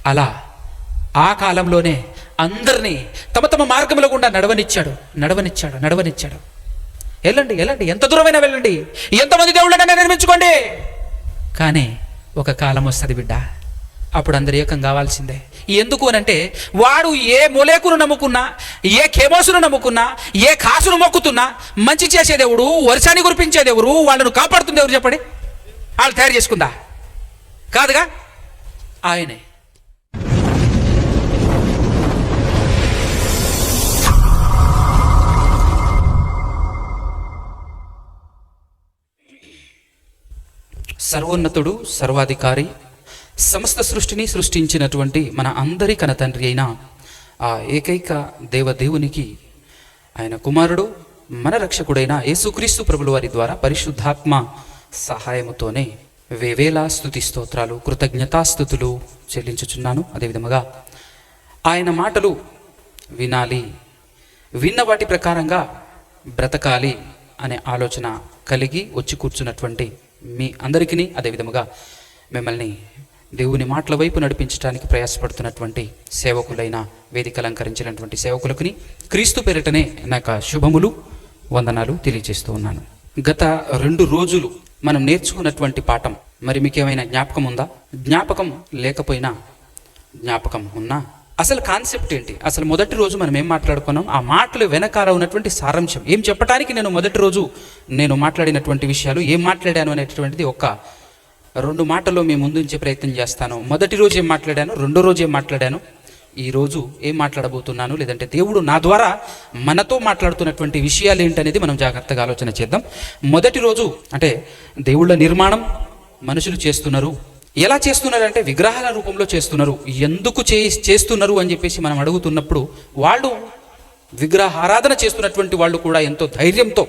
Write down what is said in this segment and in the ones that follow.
అలా ఆ కాలంలోనే అందరినీ తమ తమ మార్గముల గుండా నడవనిచ్చాడు. వెళ్ళండి, ఎంత దూరమైనా వెళ్ళండి, ఎంతమంది దేవుళ్ళైనా నిర్మించుకోండి, కానీ ఒక కాలం వస్తుంది బిడ్డ, అప్పుడు అందరు ఏకం కావాల్సిందే. ఎందుకు అనంటే వాడు ఏ మొలేకును నమ్ముకున్నా, ఏ ఖేమోసును నమ్ముకున్నా, ఏ కాసును మొక్కుతున్నా మంచి చేసేదేవుడు, వర్షాన్ని కురిపించేదేవుడు, వాళ్ళను కాపాడుతుంది ఎవరు చెప్పండి? వాళ్ళు తయారు చేసుకుందా? కాదుగా, ఆయనే. సర్వోన్నతుడు, సర్వాధికారి, సమస్త సృష్టిని సృష్టించినటువంటి మన అందరి కనతండ్రి అయిన ఆ ఏకైక దేవదేవునికి, ఆయన కుమారుడు మన రక్షకుడైన యేసుక్రీస్తు ప్రభుల వారి ద్వారా పరిశుద్ధాత్మ సహాయముతోనే వేవేలా స్తుతి స్తోత్రాలు, కృతజ్ఞతాస్థుతులు చెల్లించుచున్నాను. అదేవిధముగా ఆయన మాటలు వినాలి, విన్న వాటి ప్రకారంగా బ్రతకాలి అనే ఆలోచన కలిగి వచ్చి కూర్చున్నటువంటి మీ అందరికీ, అదేవిధముగా మిమ్మల్ని దేవుని మాటల వైపు నడిపించడానికి ప్రయాసపడుతున్నటువంటి సేవకులైన, వేదిక అలంకరించినటువంటి సేవకులకుని క్రీస్తు పేరిటనే నా యొక్క శుభములు, వందనాలు తెలియజేస్తూ ఉన్నాను. గత 2 రోజులు మనం నేర్చుకున్నటువంటి పాఠం మరి మీకేమైనా జ్ఞాపకం ఉందా? జ్ఞాపకం లేకపోయినా జ్ఞాపకం ఉన్నా అసలు కాన్సెప్ట్ ఏంటి? అసలు మొదటి రోజు మనం ఏం మాట్లాడుకున్నాం? ఆ మాటలు వెనకాల ఉన్నటువంటి సారాంశం ఏం చెప్పడానికి మొదటి రోజు నేను మాట్లాడినటువంటి విషయాలు ఏం మాట్లాడాను అనేటువంటిది ఒక 2 మాటల్లో మీ ముందు ఉంచే ప్రయత్నం చేస్తాను. మొదటి రోజు ఏం మాట్లాడాను, రెండో రోజు ఏం మాట్లాడాను, ఈ రోజు ఏం మాట్లాడబోతున్నాను, లేదంటే దేవుడు నా ద్వారా మనతో మాట్లాడుతున్నటువంటి విషయాలు ఏంటనేది మనం జాగ్రత్తగా ఆలోచన చేద్దాం. మొదటి రోజు అంటే దేవుళ్ళ నిర్మాణం మనుషులు చేస్తున్నారు. ఎలా చేస్తున్నారంటే విగ్రహాల రూపంలో చేస్తున్నారు. ఎందుకు చేస్తున్నారు అని చెప్పేసి మనం అడుగుతున్నప్పుడు వాళ్ళు విగ్రహారాధన చేస్తున్నటువంటి వాళ్ళు కూడా ఎంతో ధైర్యంతో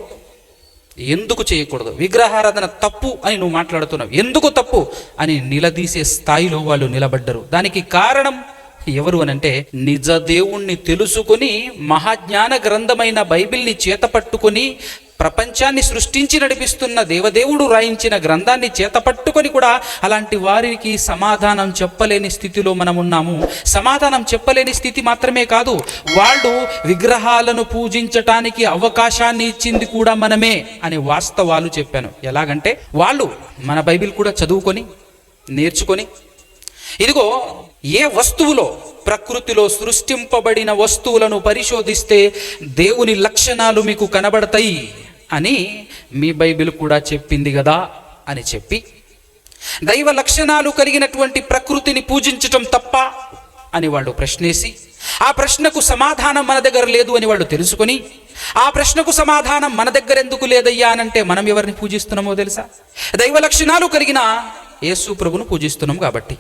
ఎందుకు చేయకూడదు, విగ్రహారాధన తప్పు అని నువ్వు మాట్లాడుతున్నావు, ఎందుకు తప్పు అని నిలదీసే స్థాయిలో వాళ్ళు నిలబడ్డరు. దానికి కారణం ఎవరు అనంటే నిజ దేవుణ్ణి తెలుసుకొని మహాజ్ఞాన గ్రంథమైన బైబిల్ని చేతపట్టుకొని ప్రపంచాన్ని సృష్టించి నడిపిస్తున్న దేవదేవుడు రాయించిన గ్రంథాన్ని చేతపట్టుకొని కూడా అలాంటి వారికి సమాధానం చెప్పలేని స్థితిలో మనం ఉన్నాము. సమాధానం చెప్పలేని స్థితి మాత్రమే కాదు, వాళ్ళు విగ్రహాలను పూజించటానికి అవకాశాన్ని ఇచ్చింది కూడా మనమే అనే వాస్తవాలు చెప్పాను. ఎలాగంటే వాళ్ళు మన బైబిల్ కూడా చదువుకొని నేర్చుకొని, ఇదిగో ఏ వస్తువులో ప్రకృతిలో సృష్టింపబడిన వస్తువులను పరిశోధిస్తే దేవుని లక్షణాలు మీకు కనబడతాయి అని మీ బైబిల్ కూడా చెప్పింది కదా అని చెప్పి, దైవ లక్షణాలు కలిగినటువంటి ప్రకృతిని పూజించటం తప్ప అని వాళ్ళు ప్రశ్నేసి, ఆ ప్రశ్నకు సమాధానం మన దగ్గర లేదు అని వాళ్ళు తెలుసుకొని, ఆ ప్రశ్నకు సమాధానం మన దగ్గర ఎందుకు లేదయ్యా అనంటే మనం ఎవరిని పూజిస్తున్నామో తెలుసా? దైవ లక్షణాలు కలిగిన యేసు ప్రభును పూజిస్తున్నాం కాబట్టి.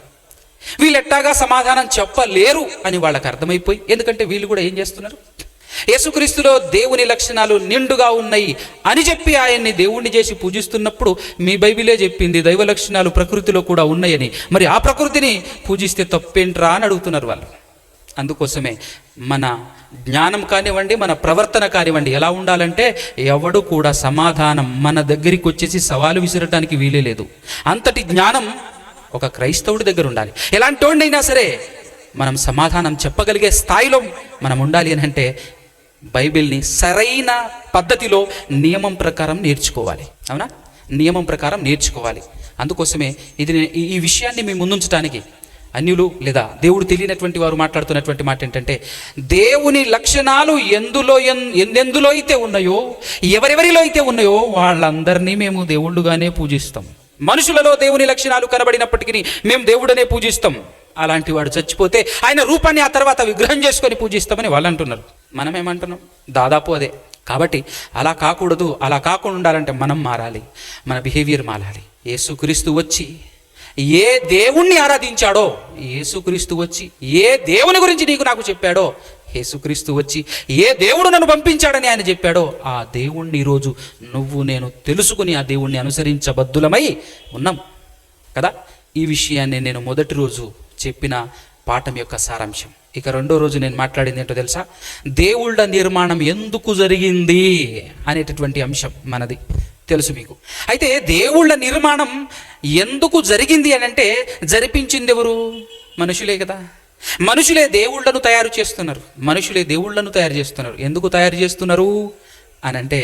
వీళ్ళెట్టాగా సమాధానం చెప్పలేరు అని వాళ్ళకి అర్థమైపోయి, ఎందుకంటే వీళ్ళు కూడా ఏం చేస్తున్నారు, యేసుక్రీస్తులో దేవుని లక్షణాలు నిండుగా ఉన్నాయి అని చెప్పి ఆయన్ని దేవుణ్ణి చేసి పూజిస్తున్నప్పుడు మీ బైబిలే చెప్పింది దైవ లక్షణాలు ప్రకృతిలో కూడా ఉన్నాయని, మరి ఆ ప్రకృతిని పూజిస్తే తప్పేంట్రా అని అడుగుతున్నారు వాళ్ళు. అందుకోసమే మన జ్ఞానం కానివ్వండి, మన ప్రవర్తన కానివ్వండి ఎలా ఉండాలంటే ఎవడు కూడా సమాధానం మన దగ్గరికి వచ్చేసి సవాలు విసరటానికి వీలే లేదు. అంతటి జ్ఞానం ఒక క్రైస్తవుడి దగ్గర ఉండాలి. ఎలాంటి వాడినైనా సరే మనం సమాధానం చెప్పగలిగే స్థాయిలో మనం ఉండాలి అని అంటే బైబిల్ని సరైన పద్ధతిలో నియమం ప్రకారం నేర్చుకోవాలి. అవునా? నియమం ప్రకారం నేర్చుకోవాలి. అందుకోసమే ఈ విషయాన్ని మీ ముందుంచడానికి అన్యులు లేదా దేవుడు తెలియనటువంటి వారు మాట్లాడుతున్నటువంటి మాట ఏంటంటే, దేవుని లక్షణాలు ఎందులో అయితే ఉన్నాయో, ఎవరెవరిలో అయితే ఉన్నాయో వాళ్ళందరినీ మేము దేవుళ్ళుగానే పూజిస్తాం. మనుషులలో దేవుని లక్షణాలు కనబడినప్పటికీ మేము దేవుడనే పూజిస్తాం. అలాంటి వాడు చచ్చిపోతే ఆయన రూపాన్ని ఆ తర్వాత విగ్రహం చేసుకొని పూజిస్తామని వాళ్ళు అంటున్నారు. మనం ఏమంటున్నాం? దాదాపు అదే. కాబట్టి అలా కాకూడదు. అలా కాకుండా ఉండాలంటే మనం మారాలి, మన బిహేవియర్ మారాలి. యేసుక్రీస్తు వచ్చి ఏ దేవుణ్ణి ఆరాధించాడో, యేసుక్రీస్తు వచ్చి ఏ దేవుని గురించి నాకు చెప్పాడో, యేసుక్రీస్తు వచ్చి ఏ దేవుడు నన్ను పంపించాడని ఆయన చెప్పాడో, ఆ దేవుణ్ణి ఈరోజు నువ్వు నేను తెలుసుకుని ఆ దేవుణ్ణి అనుసరించబద్దులమై ఉన్నాం కదా. ఈ విషయాన్ని నేను మొదటి రోజు చెప్పిన పాఠం యొక్క సారాంశం. ఇక రెండో రోజు నేను మాట్లాడింది ఏంటో తెలుసా? దేవుళ్ళ నిర్మాణం ఎందుకు జరిగింది అనేటటువంటి అంశం మనది తెలుసు మీకు. అయితే దేవుళ్ళ నిర్మాణం ఎందుకు జరిగింది అని అంటే జరిపించింది ఎవరు? మనుషులే కదా. మనుషులే దేవుళ్లను తయారు చేస్తున్నారు. మనుషులే దేవుళ్లను తయారు చేస్తున్నారు. ఎందుకు తయారు చేస్తున్నారు అని అంటే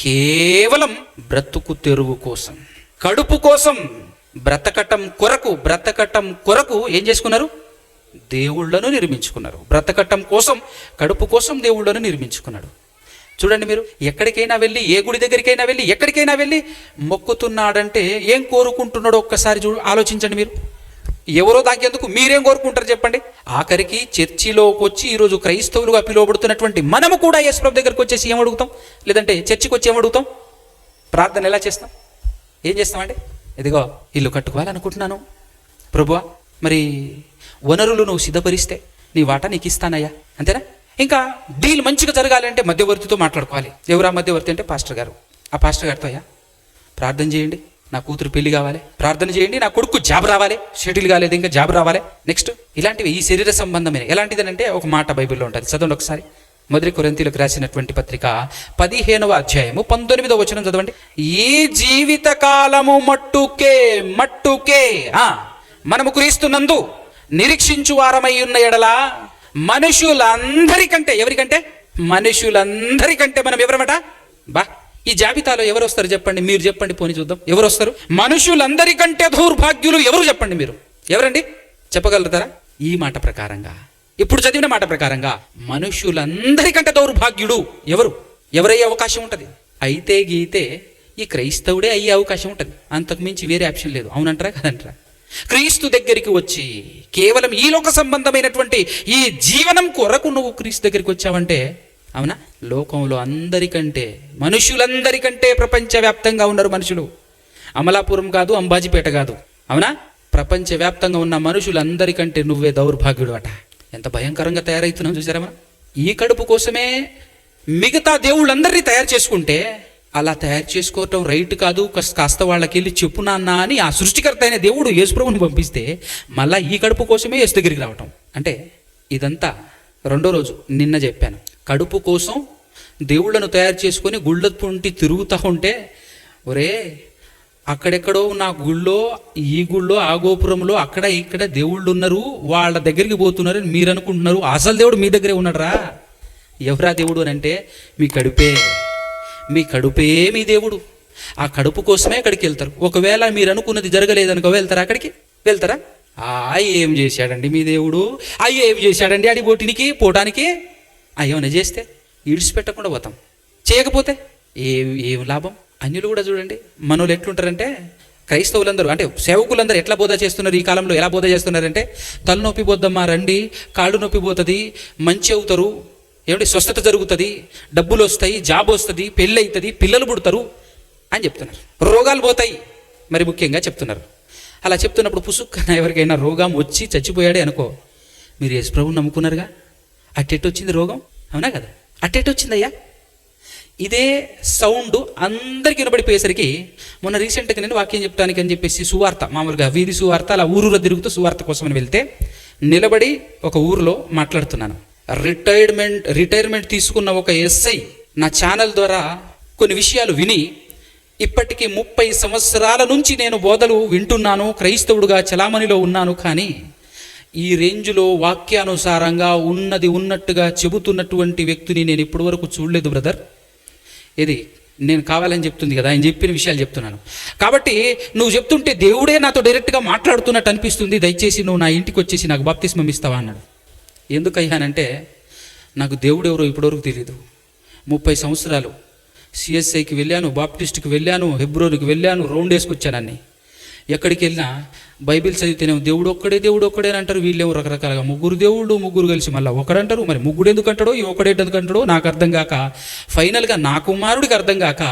కేవలం బ్రతుకు తెరువు కోసం, కడుపు కోసం, బ్రతకటం కొరకు ఏం చేసుకున్నారు? దేవుళ్లను నిర్మించుకున్నారు. బ్రతకటం కోసం, కడుపు కోసం దేవుళ్లను నిర్మించుకున్నాడు. చూడండి, మీరు ఎక్కడికైనా వెళ్ళి, ఏ గుడి దగ్గరికైనా వెళ్ళి, ఎక్కడికైనా వెళ్ళి మొక్కుతున్నాడంటే ఏం కోరుకుంటున్నాడో ఒక్కసారి ఆలోచించండి. మీరు ఎవరో దాకేందుకు మీరేం కోరుకుంటారు చెప్పండి? ఆఖరికి చర్చిలోకి వచ్చి ఈరోజు క్రైస్తవులుగా పిలువబడుతున్నటువంటి మనము కూడా యేసుప్రభు దగ్గరికి వచ్చేసి ఏం అడుగుతాం? లేదంటే చర్చికి వచ్చి ఏం అడుగుతాం? ప్రార్థన ఎలా చేస్తాం? ఏం చేస్తామండి? ఇదిగో ఇల్లు కట్టుకోవాలనుకుంటున్నాను ప్రభువా, మరి వనరులు నువ్వు సిద్ధపరిస్తే నీ వాటా నీకు ఇస్తానయ్యా, అంతేనా? ఇంకా డీల్ మంచిగా జరగాలంటే మధ్యవర్తితో మాట్లాడుకోవాలి. ఎవరా మధ్యవర్తి అంటే పాస్టర్ గారు. ఆ పాస్టర్ గారితో అయ్యా ప్రార్థన చేయండి, నా కూతురు పెళ్లి కావాలి, ప్రార్థన చేయండి, నా కొడుకు జాబ్ రావాలి, షెటిల్ కాలేదు ఇంకా జాబ్ రావాలి, నెక్స్ట్ ఇలాంటివి ఈ శరీర సంబంధమైన. ఎలాంటిదనంటే ఒక మాట బైబిల్లో ఉంటుంది, చదవండి ఒకసారి. మొదటి కొరింథీయులకు రాసినటువంటి పత్రిక 15వ అధ్యాయము 19వ వచనం చదవండి. ఈ జీవిత కాలము మట్టుకే మనము క్రీస్తునందు నిరీక్షించు వారమై ఉన్న ఎడల మనుషులందరికంటే, ఎవరికంటే? మనుషులందరికంటే మనం ఎవరమట? ఈ జాబితాలో ఎవరు వస్తారు చెప్పండి? మీరు చెప్పండి, పోని చూద్దాం. ఎవరు వస్తారు? మనుషులందరికంటే దౌర్భాగ్యులు ఎవరు చెప్పండి? మీరు ఎవరండి? చెప్పగలుగుతారా? ఈ మాట ప్రకారంగా, ఇప్పుడు చదివిన మాట ప్రకారంగా మనుషులందరికంటే దౌర్భాగ్యుడు ఎవరయ్యే అవకాశం ఉంటుంది? అయితే గీతే ఈ క్రైస్తవుడే అయ్యే అవకాశం ఉంటుంది. అంతకు మించి వేరే ఆప్షన్ లేదు. అవునంటారా కదంటారా? క్రీస్తు దగ్గరికి వచ్చి కేవలం ఈ లోక సంబంధమైనటువంటి ఈ జీవనం కొరకు నువ్వు క్రీస్తు దగ్గరికి వచ్చావంటే, అవునా, లోకంలో అందరికంటే, మనుషులందరికంటే ప్రపంచవ్యాప్తంగా ఉన్నారు మనుషులు. అమలాపురం కాదు, అంబాజీపేట కాదు, అవునా, ప్రపంచవ్యాప్తంగా ఉన్న మనుషులందరికంటే నువ్వే దౌర్భాగ్యుడు అట. ఎంత భయంకరంగా తయారవుతున్నాం చూసారా మనం? ఈ కడుపు కోసమే మిగతా దేవుళ్ళందరినీ తయారు చేసుకుంటే, అలా తయారు చేసుకోవటం రైట్ కాదు, కాస్త వాళ్ళకి వెళ్ళి చెప్పు నాన్న అని ఆ సృష్టికర్త అయిన దేవుడు యేసుప్రభుని పంపిస్తే మళ్ళీ ఈ కడుపు కోసమే యేసు దగ్గరికి రావటం. అంటే ఇదంతా రెండో రోజు. నిన్న చెప్పాను, కడుపు కోసం దేవుళ్ళను తయారు చేసుకొని గుళ్ళ పుంటి తిరుగుతూ ఉంటే, ఒరే అక్కడెక్కడో నా గుళ్ళో, ఈ గుళ్ళో, ఆ గోపురంలో అక్కడ ఇక్కడ దేవుళ్ళు ఉన్నారు, వాళ్ళ దగ్గరికి పోతున్నారు మీరు అనుకుంటున్నారు. అసలు దేవుడు మీ దగ్గరే ఉన్నాడు. ఎవరా దేవుడు అని అంటే మీ కడుపే మీ దేవుడు. ఆ కడుపు కోసమే అక్కడికి వెళ్తారు. ఒకవేళ మీరు అనుకున్నది జరగలేదనుకో వెళ్తారా? అక్కడికి వెళ్తారా? ఏం చేశాడండి మీ దేవుడు, ఏం చేశాడండి అడి పోవటానికి ఏమైనా చేస్తే ఈడ్చిపెట్టకుండా పోతాం, చేయకపోతే ఏం లాభం? అన్యులు కూడా చూడండి, మనోళ్ళు ఎట్లుంటారంటే, క్రైస్తవులందరూ అంటే సేవకులందరూ ఎట్లా బోధ చేస్తున్నారు ఈ కాలంలో? ఎలా బోధ చేస్తున్నారంటే, తలనొప్పి పోద్దమ్మా రండి, కాళ్ళు నొప్పి పోతుంది, మంచి అవుతారు, ఏమిటి స్వస్థత జరుగుతుంది, డబ్బులు వస్తాయి, జాబ్ వస్తుంది, పెళ్ళి అవుతుంది, పిల్లలు పుడతారు అని చెప్తున్నారు. రోగాలు పోతాయి మరి ముఖ్యంగా చెప్తున్నారు. అలా చెప్తున్నప్పుడు పుసుక్కన ఎవరికైనా రోగం వచ్చి చచ్చిపోయాడే అనుకో, మీరు యేసు ప్రభువుని నమ్ముకున్నారుగా, అట్టెట్టొచ్చింది రోగం? అవునా కదా? అట్టెట్టొచ్చిందయ్యా? ఇదే సౌండ్ అందరికి వినబడిపోయేసరికి మొన్న రీసెంట్గా నేను వాక్యం చెప్పడానికి అని చెప్పేసి సువార్త, మామూలుగా వీధి సువార్త, అలా ఊరూరు తిరుగుతూ సువార్త కోసమని వెళ్తే నిలబడి ఒక ఊరిలో మాట్లాడుతున్నాను. రిటైర్మెంట్ తీసుకున్న ఒక ఎస్ఐ నా ఛానల్ ద్వారా కొన్ని విషయాలు విని, ఇప్పటికీ 30 సంవత్సరాల నుంచి నేను బోధలు వింటున్నాను, క్రైస్తవుడుగా చలామణిలో ఉన్నాను, కానీ ఈ రేంజ్లో వాక్యానుసారంగా ఉన్నది ఉన్నట్టుగా చెబుతున్నటువంటి వ్యక్తిని నేను ఇప్పటి వరకు చూడలేదు బ్రదర్. ఇది నేను కావాలని చెప్తుంది కదా, ఆయన చెప్పిన విషయాలు చెప్తున్నాను. కాబట్టి నువ్వు చెప్తుంటే దేవుడే నాతో డైరెక్ట్గా మాట్లాడుతున్నట్టు అనిపిస్తుంది, దయచేసి నువ్వు నా ఇంటికి వచ్చేసి నాకు బాప్తిస్మం ఇస్తావా అన్నాడు. ఎందుకయ్యానంటే నాకు దేవుడు ఎవరో ఇప్పటివరకు తెలియదు. 30 సంవత్సరాలు సిఎస్ఐకి వెళ్ళాను, బాప్టిస్ట్కి వెళ్ళాను, హెబ్రోన్కి వెళ్ళాను, రౌండ్ వేసుకొచ్చాను అన్ని. ఎక్కడికి వెళ్ళినా బైబిల్ చదివితేనేమో దేవుడు ఒక్కడే అని అంటారు. వీళ్ళేమో రకరకాలుగా ముగ్గురు కలిసి మళ్ళీ ఒకడంటారు. మరి ముగ్గురు ఎందుకు అంటాడో, ఈ ఎందుకు అంటాడో నాకు అర్థం కాక, ఫైనల్గా నా కుమారుడికి అర్థం కాక,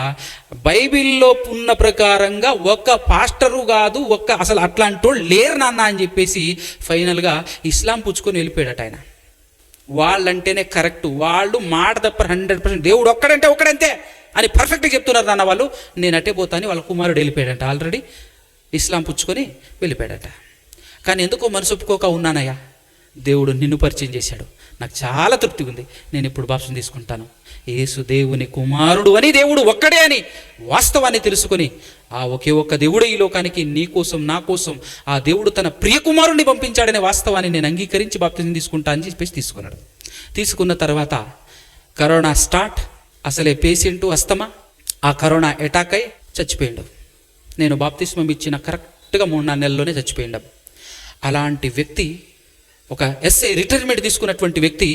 బైబిల్లో ఉన్న ప్రకారంగా ఒక్క పాస్టరు కాదు, అసలు అట్లాంటి వాళ్ళు లేరు నాన్న అని చెప్పేసి ఫైనల్గా ఇస్లాం పుచ్చుకొని వెళ్ళిపోయాడట ఆయన. వాళ్ళంటేనే కరెక్ట్, వాళ్ళు మాట తప్ప 100% దేవుడు ఒక్కడంతే అని పర్ఫెక్ట్గా చెప్తున్నారు నాన్న వాళ్ళు. నేను అట్టే పోతాను, వాళ్ళ కుమారుడు వెళ్ళిపోయాడంట, ఆల్రెడీ ఇస్లాం పుచ్చుకొని వెళ్ళిపోయాడట. కానీ ఎందుకో మనసు ఒప్పుకోక ఉన్నానయ్యా, దేవుడు నిన్ను పరిచయం చేశాడు, నాకు చాలా తృప్తిగా ఉంది, నేను ఇప్పుడు బాప్తిసం తీసుకుంటాను. యేసు దేవుని కుమారుడు అని, దేవుడు ఒక్కడే అని వాస్తవాన్ని తెలుసుకొని, ఆ ఒకే ఒక్క దేవుడే ఈ లోకానికి నీ కోసం నా కోసం ఆ దేవుడు తన ప్రియ కుమారుడిని పంపించాడనే వాస్తవాన్ని నేను అంగీకరించి బాప్తిసం తీసుకుంటా అని చెప్పేసి తీసుకున్నాడు. తీసుకున్న తర్వాత కరోనా స్టార్ట్. అసలే పేషెంటు అస్తమా, ఆ కరోనా అటాక్ అయి చచ్చిపోయాడు. నేను బాప్తిస్మం ఇచ్చిన కరెక్ట్గా 3-4 నెలల్లోనే చచ్చిపోయాడు. అలాంటి వ్యక్తి, ఒక ఎస్ఐ రిటైర్మెంట్ తీసుకున్నటువంటి వ్యక్తి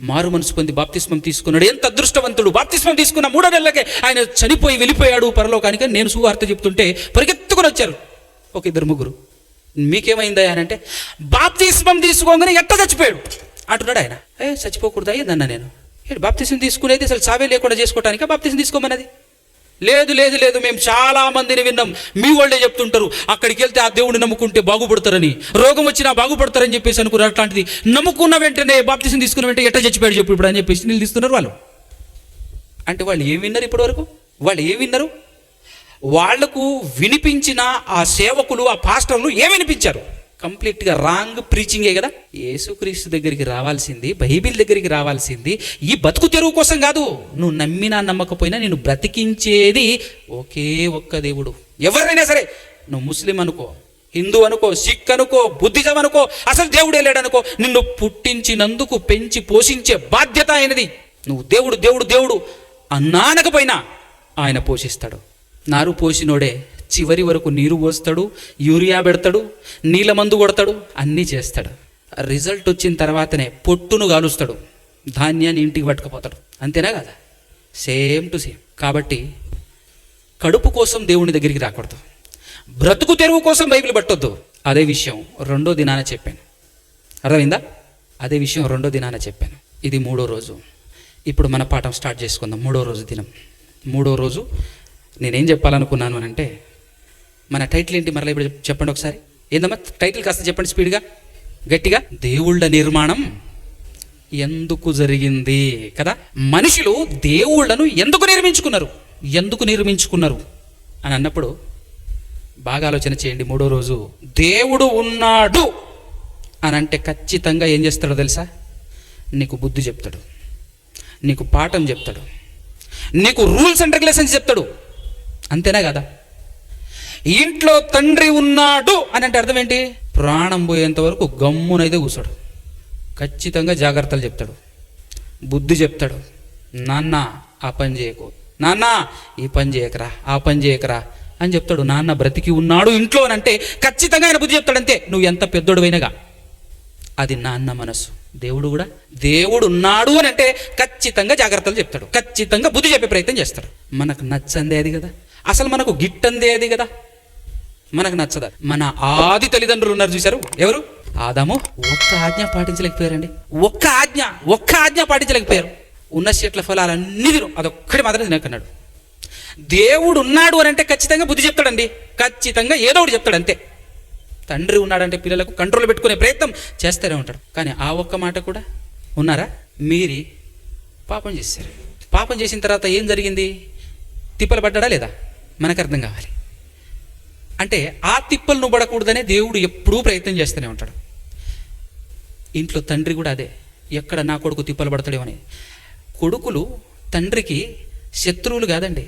మారు మనసు పొంది బాప్తిస్మం తీసుకున్నాడు. ఎంత అదృష్టవంతుడు! బాప్తిస్మం తీసుకున్న 3 నెలలకే ఆయన చనిపోయి వెళ్ళిపోయాడు పరలోకానికి. నేను సువార్త చెప్తుంటే పరిగెత్తుకుని వచ్చారు ఒక 2-3. మీకేమైందా అని అంటే, బాప్తిస్మం తీసుకోగానే ఎట్ట చచ్చిపోయాడు అంటున్నాడు ఆయన. చచ్చిపోకూడదా ఏందన్నా నేను? బాప్తిస్మం తీసుకునేది అసలు చావే లేకుండా చేసుకోవటానికా బాప్తిస్మం తీసుకోమన్నది? లేదు లేదు లేదు, మేము చాలా మందిని విన్నాం, మీ వాళ్ళే చెప్తుంటారు అక్కడికి వెళ్తే ఆ దేవుడిని నమ్ముకుంటే బాగుపడతారని, రోగం వచ్చినా బాగుపడతారని చెప్పేసి అనుకున్నారు. అట్లాంటిది నమ్ముకున్న వెంటనే బాప్తిసం తీసుకున్న వెంటనే ఎట్ట చచ్చిపోయాడు చెప్పు ఇప్పుడు అని చెప్పేసి నిలదీస్తున్నారు వాళ్ళు. అంటే వాళ్ళు ఏం విన్నారు ఇప్పటి వరకు? వాళ్ళు ఏం విన్నారు? వాళ్లకు వినిపించిన ఆ సేవకులు, ఆ పాస్టర్లు ఏం వినిపించారు? కంప్లీట్గా రాంగ్ ప్రీచింగే కదా. యేసుక్రీస్తు దగ్గరికి రావాల్సింది, బైబిల్ దగ్గరికి రావాల్సింది ఈ బతుకు తెరువు కోసం కాదు. నువ్వు నమ్మినా నమ్మకపోయినా నేను బ్రతికించేది ఒకే ఒక్క దేవుడు. ఎవరైనా సరే, నువ్వు ముస్లిం అనుకో, హిందూ అనుకో, సిక్ అనుకో, బుద్ధిజం అనుకో, అసలు దేవుడే లేడనుకో, నిన్ను పుట్టించినందుకు పెంచి పోషించే బాధ్యత ఆయనది. నువ్వు దేవుడు దేవుడు దేవుడు అన్నానకపోయినా ఆయన పోషిస్తాడు. నారు పోసినోడే చివరి వరకు నీరు పోస్తాడు, యూరియా పెడతాడు, నీళ్ళ మందు కొడతాడు, అన్నీ చేస్తాడు. రిజల్ట్ వచ్చిన తర్వాతనే పొట్టును కాలుస్తాడు, ధాన్యాన్ని ఇంటికి పట్టుకుపోతాడు. అంతేనా కదా? Same to same. కాబట్టి కడుపు కోసం దేవుని దగ్గరికి రాకూడదు, బ్రతుకు తెరువు కోసం బైబిల్ పట్టొద్దు. అదే విషయం 2వ దినాన చెప్పాను. అర్థమైందా? అదే విషయం 2వ దినాన చెప్పాను. ఇది 3వ రోజు. ఇప్పుడు మన పాఠం స్టార్ట్ చేసుకుందాం. 3వ రోజు దినం. 3వ రోజు నేనేం చెప్పాలనుకున్నాను అని అంటే, మన టైటిల్ ఏంటి మరలా ఇప్పుడు చెప్పండి ఒకసారి. ఏందమ్మా టైటిల్? కాస్త చెప్పండి స్పీడ్గా, గట్టిగా. దేవుళ్ళ నిర్మాణం ఎందుకు జరిగింది కదా. మనుషులు దేవుళ్లను ఎందుకు నిర్మించుకున్నారు అని అన్నప్పుడు బాగా ఆలోచన చేయండి. 3వ రోజు దేవుడు ఉన్నాడు అని అంటే ఖచ్చితంగా ఏం చేస్తాడో తెలుసా? నీకు బుద్ధి చెప్తాడు, నీకు పాఠం చెప్తాడు, నీకు రూల్స్ అండ్ రెగ్యులేషన్స్ చెప్తాడు. అంతేనా కదా? ఇంట్లో తండ్రి ఉన్నాడు అని అంటే అర్థం ఏంటి? ప్రాణం పోయేంత వరకు గమ్మునైతే కూర్చోడు, ఖచ్చితంగా జాగ్రత్తలు చెప్తాడు, బుద్ధి చెప్తాడు. నాన్న ఆ పని చేయకు, నాన్న ఈ పని చేయకరా, ఆ పని చేయకరా అని చెప్తాడు. నాన్న బ్రతికి ఉన్నాడు ఇంట్లో అని అంటే ఖచ్చితంగా ఆయన బుద్ధి చెప్తాడు. అంతే, నువ్వు ఎంత పెద్దోడువైనగా. అది నాన్న మనసు. దేవుడు కూడా దేవుడు ఉన్నాడు అని అంటే ఖచ్చితంగా జాగ్రత్తలు చెప్తాడు, ఖచ్చితంగా బుద్ధి చెప్పే ప్రయత్నం చేస్తాడు. మనకు నచ్చందే అది కదా, అసలు మనకు గిట్టందే అది కదా, మనకు నచ్చదా. మన ఆది తల్లిదండ్రులు ఉన్నారు చూశారు, ఎవరు? ఆదాము. ఒక్క ఆజ్ఞ పాటించలేకపోయారండి, ఒక్క ఆజ్ఞ పాటించలేకపోయారు. ఉన్న చెట్ల ఫలాలన్నీ తిను, అదొక్కటి మాత్రం తినకన్నాడు. దేవుడు ఉన్నాడు అని అంటే ఖచ్చితంగా బుద్ధి చెప్తాడండి, ఖచ్చితంగా ఏదో ఒకటి చెప్తాడు. అంతే. తండ్రి ఉన్నాడంటే పిల్లలకు కంట్రోల్ పెట్టుకునే ప్రయత్నం చేస్తూనే ఉంటాడు. కానీ ఆ ఒక్క మాట కూడా ఉన్నారా? మీరి పాపం చేశారు. పాపం చేసిన తర్వాత ఏం జరిగింది? తిప్పలు పడ్డాడా లేదా? మనకు అర్థం కావాలి. అంటే ఆ తిప్పలు నువ్వు పడకూడదనే దేవుడు ఎప్పుడూ ప్రయత్నం చేస్తూనే ఉంటాడు. ఇంట్లో తండ్రి కూడా అదే, ఎక్కడ నా కొడుకు తిప్పలు పడతాడేమని. కొడుకులు తండ్రికి శత్రువులు కాదండి.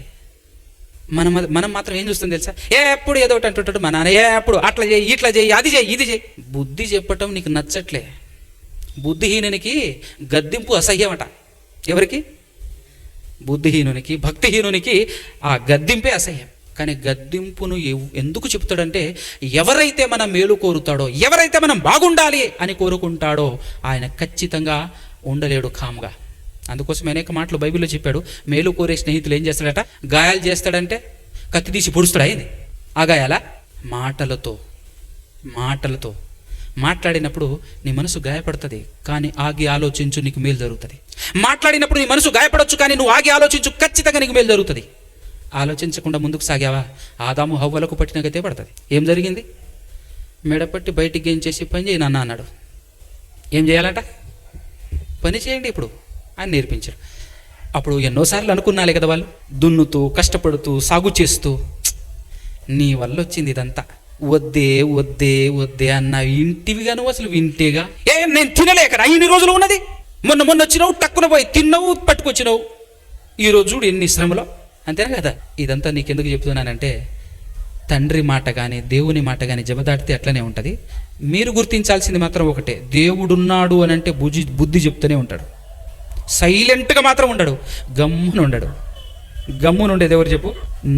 మనం మాత్రం ఏం చూస్తుంది తెలుసా? ఎప్పుడు ఏదో ఒకటి అంటుంటాడు మా నాన్న, ఎప్పుడు అట్లా చేయి, ఇట్లా చేయి, అది చేయి, ఇది చేయి. బుద్ధి చెప్పటం నీకు నచ్చట్లే. బుద్ధిహీనునికి గద్దింపు అసహ్యమట. ఎవరికి? బుద్ధిహీనునికి, భక్తిహీనునికి ఆ గద్దింపే అసహ్యం. కానీ గద్దింపును ఎందుకు చెప్తాడంటే, ఎవరైతే మనం మేలు కోరుతాడో, ఎవరైతే మనం బాగుండాలి అని కోరుకుంటాడో ఆయన ఖచ్చితంగా ఉండలేడు కామ్గా. అందుకోసం అనేక మాటలు బైబిల్లో చెప్పాడు. మేలు కోరే స్నేహితులు ఏం చేస్తాడట? గాయాలు చేస్తాడంటే కత్తి తీసి పొడుస్తాడు. అయింది ఆ గాయాల మాటలతో మాట్లాడినప్పుడు నీ మనసు గాయపడుతుంది, కానీ ఆగి ఆలోచించు, నీకు మేలు జరుగుతుంది. మాట్లాడినప్పుడు నీ మనసు గాయపడవచ్చు, కానీ నువ్వు ఆగి ఆలోచించు, ఖచ్చితంగా నీకు మేలు జరుగుతుంది. ఆలోచించకుండా ముందుకు సాగావా, ఆదాము హవ్వలకు పట్టిన గతే పడుతుంది. ఏం జరిగింది? మెడపట్టి బయటికి గేంచేసి పని చేయి నాన్న అన్నాడు. ఏం చేయాలంట? పని చేయండి ఇప్పుడు అని నేర్పించాడు. అప్పుడు ఎన్నోసార్లు అనుకున్నాలే కదా వాళ్ళు, దున్నుతూ కష్టపడుతూ సాగు చేస్తూ, నీ వల్ల వచ్చింది ఇదంతా. వద్దే వద్దే వద్దే అన్న ఇంటివిగా నువ్వు అసలు వింటేగా నేను తినలేకరా ఇన్ని రోజులు ఉన్నది. మొన్న వచ్చినావు, టక్కున పోయి తిన్నావు, పట్టుకొచ్చినావు. ఈరోజు చూడు ఎన్ని శ్రమలో. అంతేనా కదా? ఇదంతా నీకెందుకు చెప్తున్నానంటే, తండ్రి మాట కానీ దేవుని మాట కానీ జబదాటితే అట్లనే ఉంటుంది. మీరు గుర్తించాల్సింది మాత్రం ఒకటే, దేవుడున్నాడు అని అంటే బుద్ధి చెప్తూనే ఉంటాడు. సైలెంట్గా మాత్రం ఉండడు, గమ్మున ఉండడు. గమ్మున ఉండేది ఎవరు చెప్పు?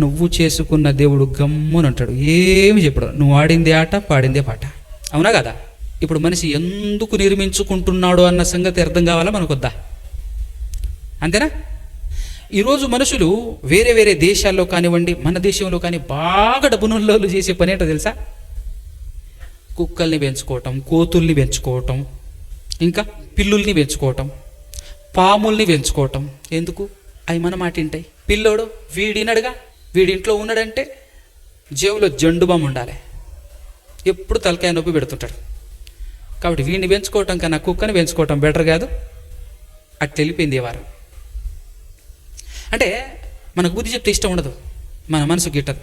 నువ్వు చేసుకున్న దేవుడు గమ్మున ఉంటాడు, ఏమి చెప్పడు. నువ్వు ఆడిందే ఆట, పాడిందే పాట. అవునా కదా? ఇప్పుడు మనిషి ఎందుకు నిర్మించుకుంటున్నాడు అన్న సంగతి అర్థం కావాలా మనకొద్దా? అంతేనా? ఈరోజు మనుషులు వేరే వేరే దేశాల్లో కానివ్వండి, మన దేశంలో కానీ బాగా డబ్బునోళ్ళు చేసే పని ఏంటో తెలుసా? కుక్కల్ని పెంచుకోవటం, కోతుల్ని పెంచుకోవటం, ఇంకా పిల్లుల్ని పెంచుకోవటం, పాముల్ని పెంచుకోవటం. ఎందుకు? అవి మన మాట వింటాయి. పిల్లోడు వీడినడుగా, వీడింట్లో ఉన్నాడంటే జేబులో జండు బామ్ ఉండాలి, ఎప్పుడు తలకాయ నొప్పి పెడుతుంటాడు. కాబట్టి వీడిని పెంచుకోవటం కన్నా కుక్కని పెంచుకోవటం బెటర్ కాదు? అట్లా వెళ్ళిపోయింది ఈ వారం. అంటే మనకు బుద్ధి చెప్తే ఇష్టం ఉండదు, మన మనసు గిట్టదు.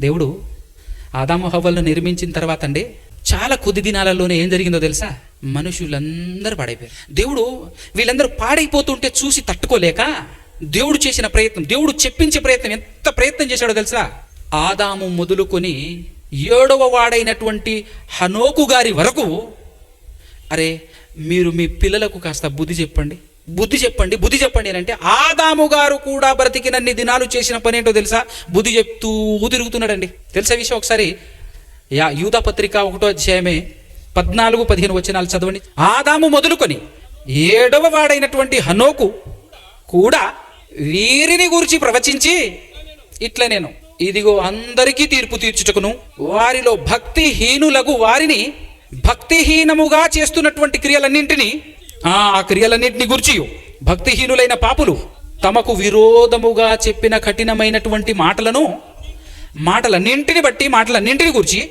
దేవుడు ఆదాము హవ్వలను నిర్మించిన తర్వాత అండి, చాలా కొద్ది దినాలలోనే ఏం జరిగిందో తెలుసా? మనుషులందరూ పాడైపోయారు. దేవుడు వీళ్ళందరూ పాడైపోతుంటే చూసి తట్టుకోలేక దేవుడు చేసిన ప్రయత్నం, దేవుడు చెప్పించే ప్రయత్నం, ఎంత ప్రయత్నం చేశాడో తెలుసా? ఆదాము మొదలుకొని 7వ వాడైనటువంటి హనోకు గారి వరకు, అరే మీరు మీ పిల్లలకు కాస్త బుద్ధి చెప్పండి, బుద్ధి చెప్పండి, బుద్ధి చెప్పండి అని అంటే, ఆదాము గారు కూడా బ్రతికినన్ని దినాలు చేసిన పని ఏంటో తెలుసా? బుద్ధి చెప్తూ తిరుగుతున్నాడండి. తెలుసా విషయం? ఒకసారి యూదా పత్రిక 1వ అధ్యాయమే 14-15 వచనాలు చదవండి. ఆదాము మొదలుకొని 7వ వాడైనటువంటి హనోకు కూడా వీరిని గురించి ప్రవచించి ఇట్లా, నేను ఇదిగో అందరికీ తీర్పు తీర్చుటకును వారిలో భక్తిహీనులకు వారిని భక్తిహీనముగా చేస్తున్నటువంటి క్రియలన్నింటినీ, ఆ క్రియలన్నింటినీ గురించి భక్తిహీనులైన పాపులు తమకు విరోధముగా చెప్పిన కఠినమైనటువంటి మాటలన్నింటిని గురించి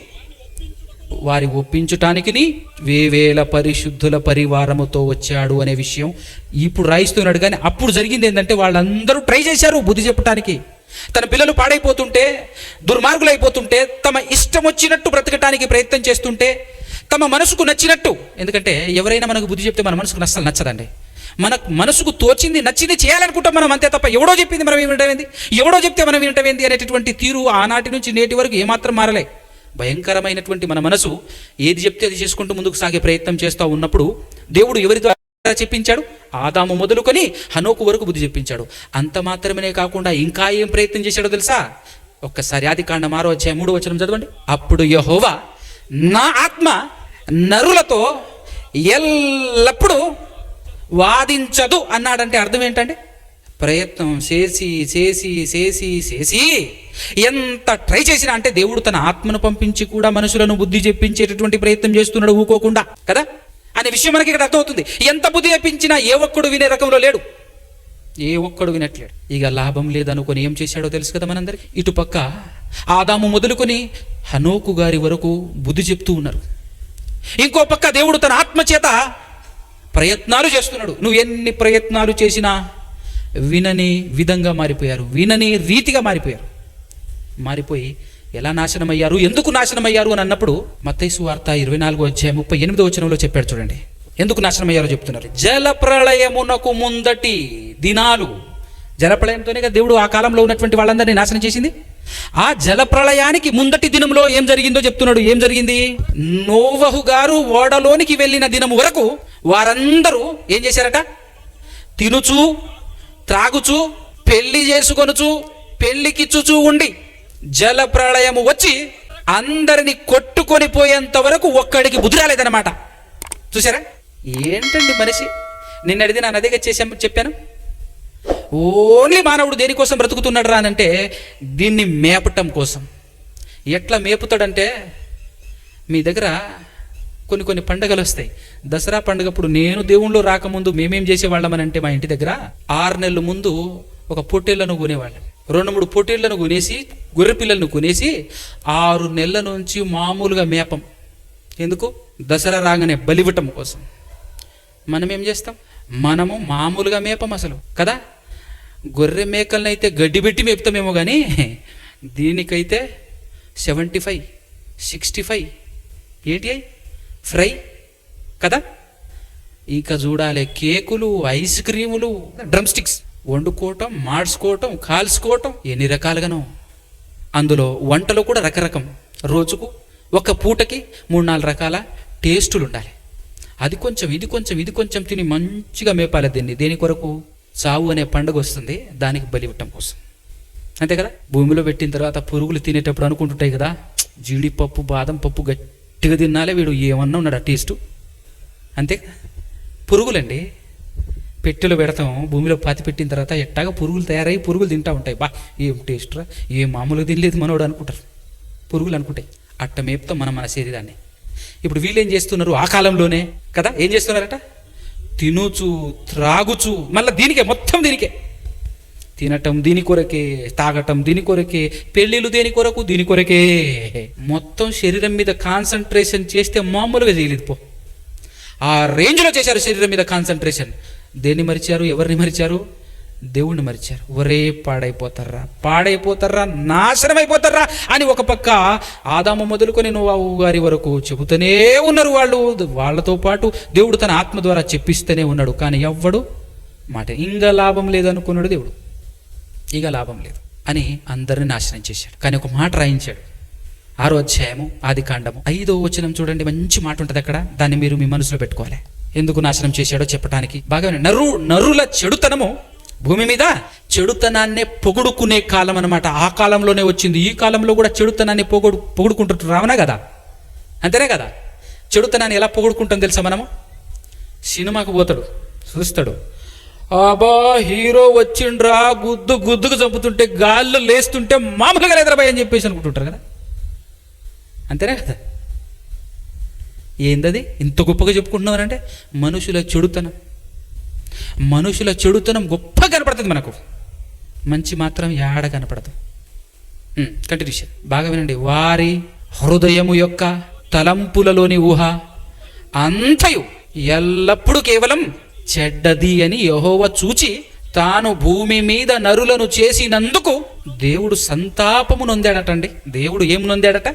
వారి ఒప్పించటానికి వేవేల పరిశుద్ధుల పరివారముతో వచ్చాడు అనే విషయం ఇప్పుడు రాయిస్తున్నాడు. కానీ అప్పుడు జరిగింది ఏంటంటే, వాళ్ళందరూ ట్రై చేశారు బుద్ధి చెప్పడానికి. తన పిల్లలు పాడైపోతుంటే, దుర్మార్గులైపోతుంటే, తమ ఇష్టం వచ్చినట్టు బ్రతకటానికి ప్రయత్నం చేస్తుంటే, తమ మనసుకు నచ్చినట్టు. ఎందుకంటే ఎవరైనా మనకు బుద్ధి చెప్తే మన మనసుకు అస్సలు నచ్చదండి. మన మనసుకు తోచింది నచ్చింది చేయాలనుకుంటాం మనం, అంతే తప్ప ఎవడో చెప్పింది మనం వినటమేంది, ఎవడో చెప్తే మనం వినటమేంది అనేటటువంటి తీరు ఆనాటి నుంచి నేటి వరకు ఏమాత్రం మారలే. భయంకరమైనటువంటి మన మనసు ఏది చెప్తే అది చేసుకుంటూ ముందుకు సాగే ప్రయత్నం చేస్తూ ఉన్నప్పుడు, దేవుడు ఎవరి ద్వారా చెప్పించాడు? ఆదాము మొదలుకొని హనోకు వరకు బుద్ధి చెప్పించాడు. అంత మాత్రమే కాకుండా ఇంకా ఏం ప్రయత్నం చేశాడో తెలుసా? ఒక్కసారి ఆదికాండం 6వ అధ్యాయం 3వ వచనం చదవండి. అప్పుడు యెహోవా నా ఆత్మ నరులతో ఎల్లప్పుడూ వాదించదు అన్నాడంటే అర్థం ఏంటంటే, ప్రయత్నం చేసి చేసి చేసి చేసి ఎంత ట్రై చేసినా, అంటే దేవుడు తన ఆత్మను పంపించి కూడా మనుషులను బుద్ధి చెప్పించేటటువంటి ప్రయత్నం చేస్తున్నాడు ఊకోకుండా కదా అనే విషయం మనకి ఇక్కడ అర్థమవుతుంది. ఎంత బుద్ధి చెప్పించినా ఏ ఒక్కడు వినే రకంలో లేడు, ఏ ఒక్కడు వినట్లేడు. ఇక లాభం లేదనుకొని ఏం చేశాడో తెలుసు కదా మనందరికీ. ఇటుపక్క ఆదాము మొదలుకొని హనోకు గారి వరకు బుద్ధి చెప్తూ ఉన్నారు. ఇంకో పక్క దేవుడు తన ఆత్మ చేత ప్రయత్నాలు చేస్తున్నాడు. నువ్వు ఎన్ని ప్రయత్నాలు చేసినా వినని విధంగా మారిపోయారు, వినని రీతిగా మారిపోయి ఎలా నాశనమయ్యారు, ఎందుకు నాశనమయ్యారు అని అన్నప్పుడు మత్తయి సువార్త 24వ అధ్యాయం 38వ వచనంలో చెప్పాడు. చూడండి ఎందుకు నాశనమయ్యారో చెప్తున్నారు. జలప్రళయమునకు ముందటి దినాలు, జలప్రళయంతోనే కదా దేవుడు ఆ కాలంలో ఉన్నటువంటి వాళ్ళందరినీ నాశనం చేసింది. ఆ జలప్రళయానికి ముందటి దినంలో ఏం జరిగిందో చెప్తున్నాడు. ఏం జరిగింది? నోవహు గారు ఓడలోనికి వెళ్ళిన దినము వరకు వారందరూ ఏం చేశారట? తినుచు త్రాగుచు పెళ్లి చేసుకొనుచు పెళ్లికిచ్చుచూ ఉండి జలప్రళయము వచ్చి అందరిని కొట్టుకొని పోయేంత వరకు ఒక్కడికి బుద్ధి రాలేదన్నమాట. చూసారా? ఏంటండి మనిషి. నిన్న అడిగితే నేను అదేగా చెప్పాను. ఓన్లీ మానవుడు దేనికోసం బ్రతుకుతున్నాడు రా అంటే, దీన్ని మేపటం కోసం. ఎట్లా మేపుతాడంటే, మీ దగ్గర కొన్ని పండుగలు వస్తాయి. దసరా పండుగప్పుడు నేను దేవుళ్ళు రాకముందు మేమేం చేసేవాళ్ళమని అంటే, మా ఇంటి దగ్గర 6 నెలల ముందు ఒక పొట్టేళ్లను కొనేవాళ్ళం. 2-3 పొట్టేళ్లను కొనేసి, గొర్రె పిల్లలను కొనేసి 6 నెలల నుంచి మామూలుగా మేపం. ఎందుకు? దసరా రాగానే బలివ్వటం కోసం. మనం ఏం చేస్తాం? మనము మామూలుగా మేపం అసలు కదా. గొర్రె మేకలను అయితే గడ్డి పెట్టి మేపుతామేమో కానీ, దీనికైతే 75, 65 ఏంటి ఫ్రై కదా. ఇంకా చూడాలి కేకులు, ఐస్ క్రీములు, డ్రమ్ స్టిక్స్ వండుకోవటం, మార్చుకోవటం, కాల్చుకోవటం, ఎన్ని రకాలుగానో. అందులో వంటలో కూడా రకరకం, రోజుకు ఒక పూటకి 3-4 రకాల టేస్టులు ఉండాలి. అది కొంచెం ఇది కొంచెం ఇది కొంచెం తిని మంచిగా మేపాలి దీన్ని. దేని కొరకు? చావు అనే పండుగ వస్తుంది, దానికి బలి ఇవ్వటం కోసం. అంతే కదా. భూమిలో పెట్టిన తర్వాత పురుగులు తినేటప్పుడు అనుకుంటుంటాయి కదా, జీడిపప్పు, బాదం పప్పు గట్టిగా తినాలే, వీడు ఏమన్నా ఉన్నాడు ఆ టేస్టు. అంతే పురుగులండి. పెట్టెలో పెడతాం, భూమిలో పాతి పెట్టిన తర్వాత ఎట్టాగా పురుగులు తయారయ్యి పురుగులు తింటూ ఉంటాయి. బా ఏం టేస్ట్ రా, ఏం మామూలుగా తినలేదు మనోడు అనుకుంటారు, పురుగులు అనుకుంటాయి. అట్ట మేపుతాం మనం మన శరీరాన్ని. ఇప్పుడు వీళ్ళు ఏం చేస్తున్నారు ఆ కాలంలోనే కదా, ఏం చేస్తున్నారట? తినుచు త్రాగుచు, మళ్ళీ దీనికే, మొత్తం దీనికే. తినటం దీని కొరకే, తాగటం దీని కొరకే, పెళ్ళిళ్ళు దేని కొరకు, దీని కొరకే. మొత్తం శరీరం మీద కాన్సన్ట్రేషన్ చేస్తే మామూలుగా చేయలేదు పో. ఆ రేంజ్లో చేశారు శరీరం మీద కాన్సన్ట్రేషన్. దేన్ని మరిచారు? ఎవరిని మరిచారు? దేవుణ్ణి మరిచారు. ఒరే పాడైపోతారా, నాశనం అయిపోతారా అని ఒక పక్క ఆదాము మొదలుకొని నోవాహు గారి వరకు చెబుతూనే ఉన్నారు వాళ్ళు. వాళ్ళతో పాటు దేవుడు తన ఆత్మ ద్వారా చెప్పిస్తూనే ఉన్నాడు. కానీ ఎవ్వడు మాట, ఇంకా లాభం లేదనుకున్నాడు దేవుడు. ఇక లాభం లేదు అని అందరిని నాశనం చేశాడు. కానీ ఒక మాట రాయించాడు. 6వ అధ్యాయము ఆదికాండము 5వ వచనం చూడండి, మంచి మాట ఉంటుంది అక్కడ. దాన్ని మీరు మీ మనసులో పెట్టుకోవాలి. ఎందుకు నాశనం చేశాడో చెప్పడానికి బాగా. నరుల చెడుతనము, భూమి మీద చెడుతనాన్నే పొగుడుకునే కాలం అనమాట. ఆ కాలంలోనే వచ్చింది. ఈ కాలంలో కూడా చెడుతనాన్ని పొగుడుకుంటుంటారు, రావనా కదా? అంతేనే కదా. చెడుతనాన్ని ఎలా పొగుడుకుంటాం తెలుసా? మనము సినిమాకు పోతాడు, చూస్తాడు, అబా హీరో వచ్చిండ్రా, గుద్దుకు చంపుతుంటే, గాల్లో లేస్తుంటే మామూలుగా లేదరాబాయ్ అని చెప్పేసి అనుకుంటుంటారు కదా. అంతేనే కదా. ఏందది ఇంత గొప్పగా చెప్పుకుంటున్నారంటే? మనుషుల చెడుతనం గొప్పగా కనపడుతుంది మనకు, మంచి మాత్రం ఏడ కనపడదు. కంటిన్యూషన్ బాగా వినండి. వారి హృదయము యొక్క తలంపులలోని ఊహ అంతయు ఎల్లప్పుడూ కేవలం చెడ్డది అని యెహోవా చూచి తాను భూమి మీద నరులను చేసినందుకు దేవుడు సంతాపము నొందాడటండి. దేవుడు ఏం నొందాడట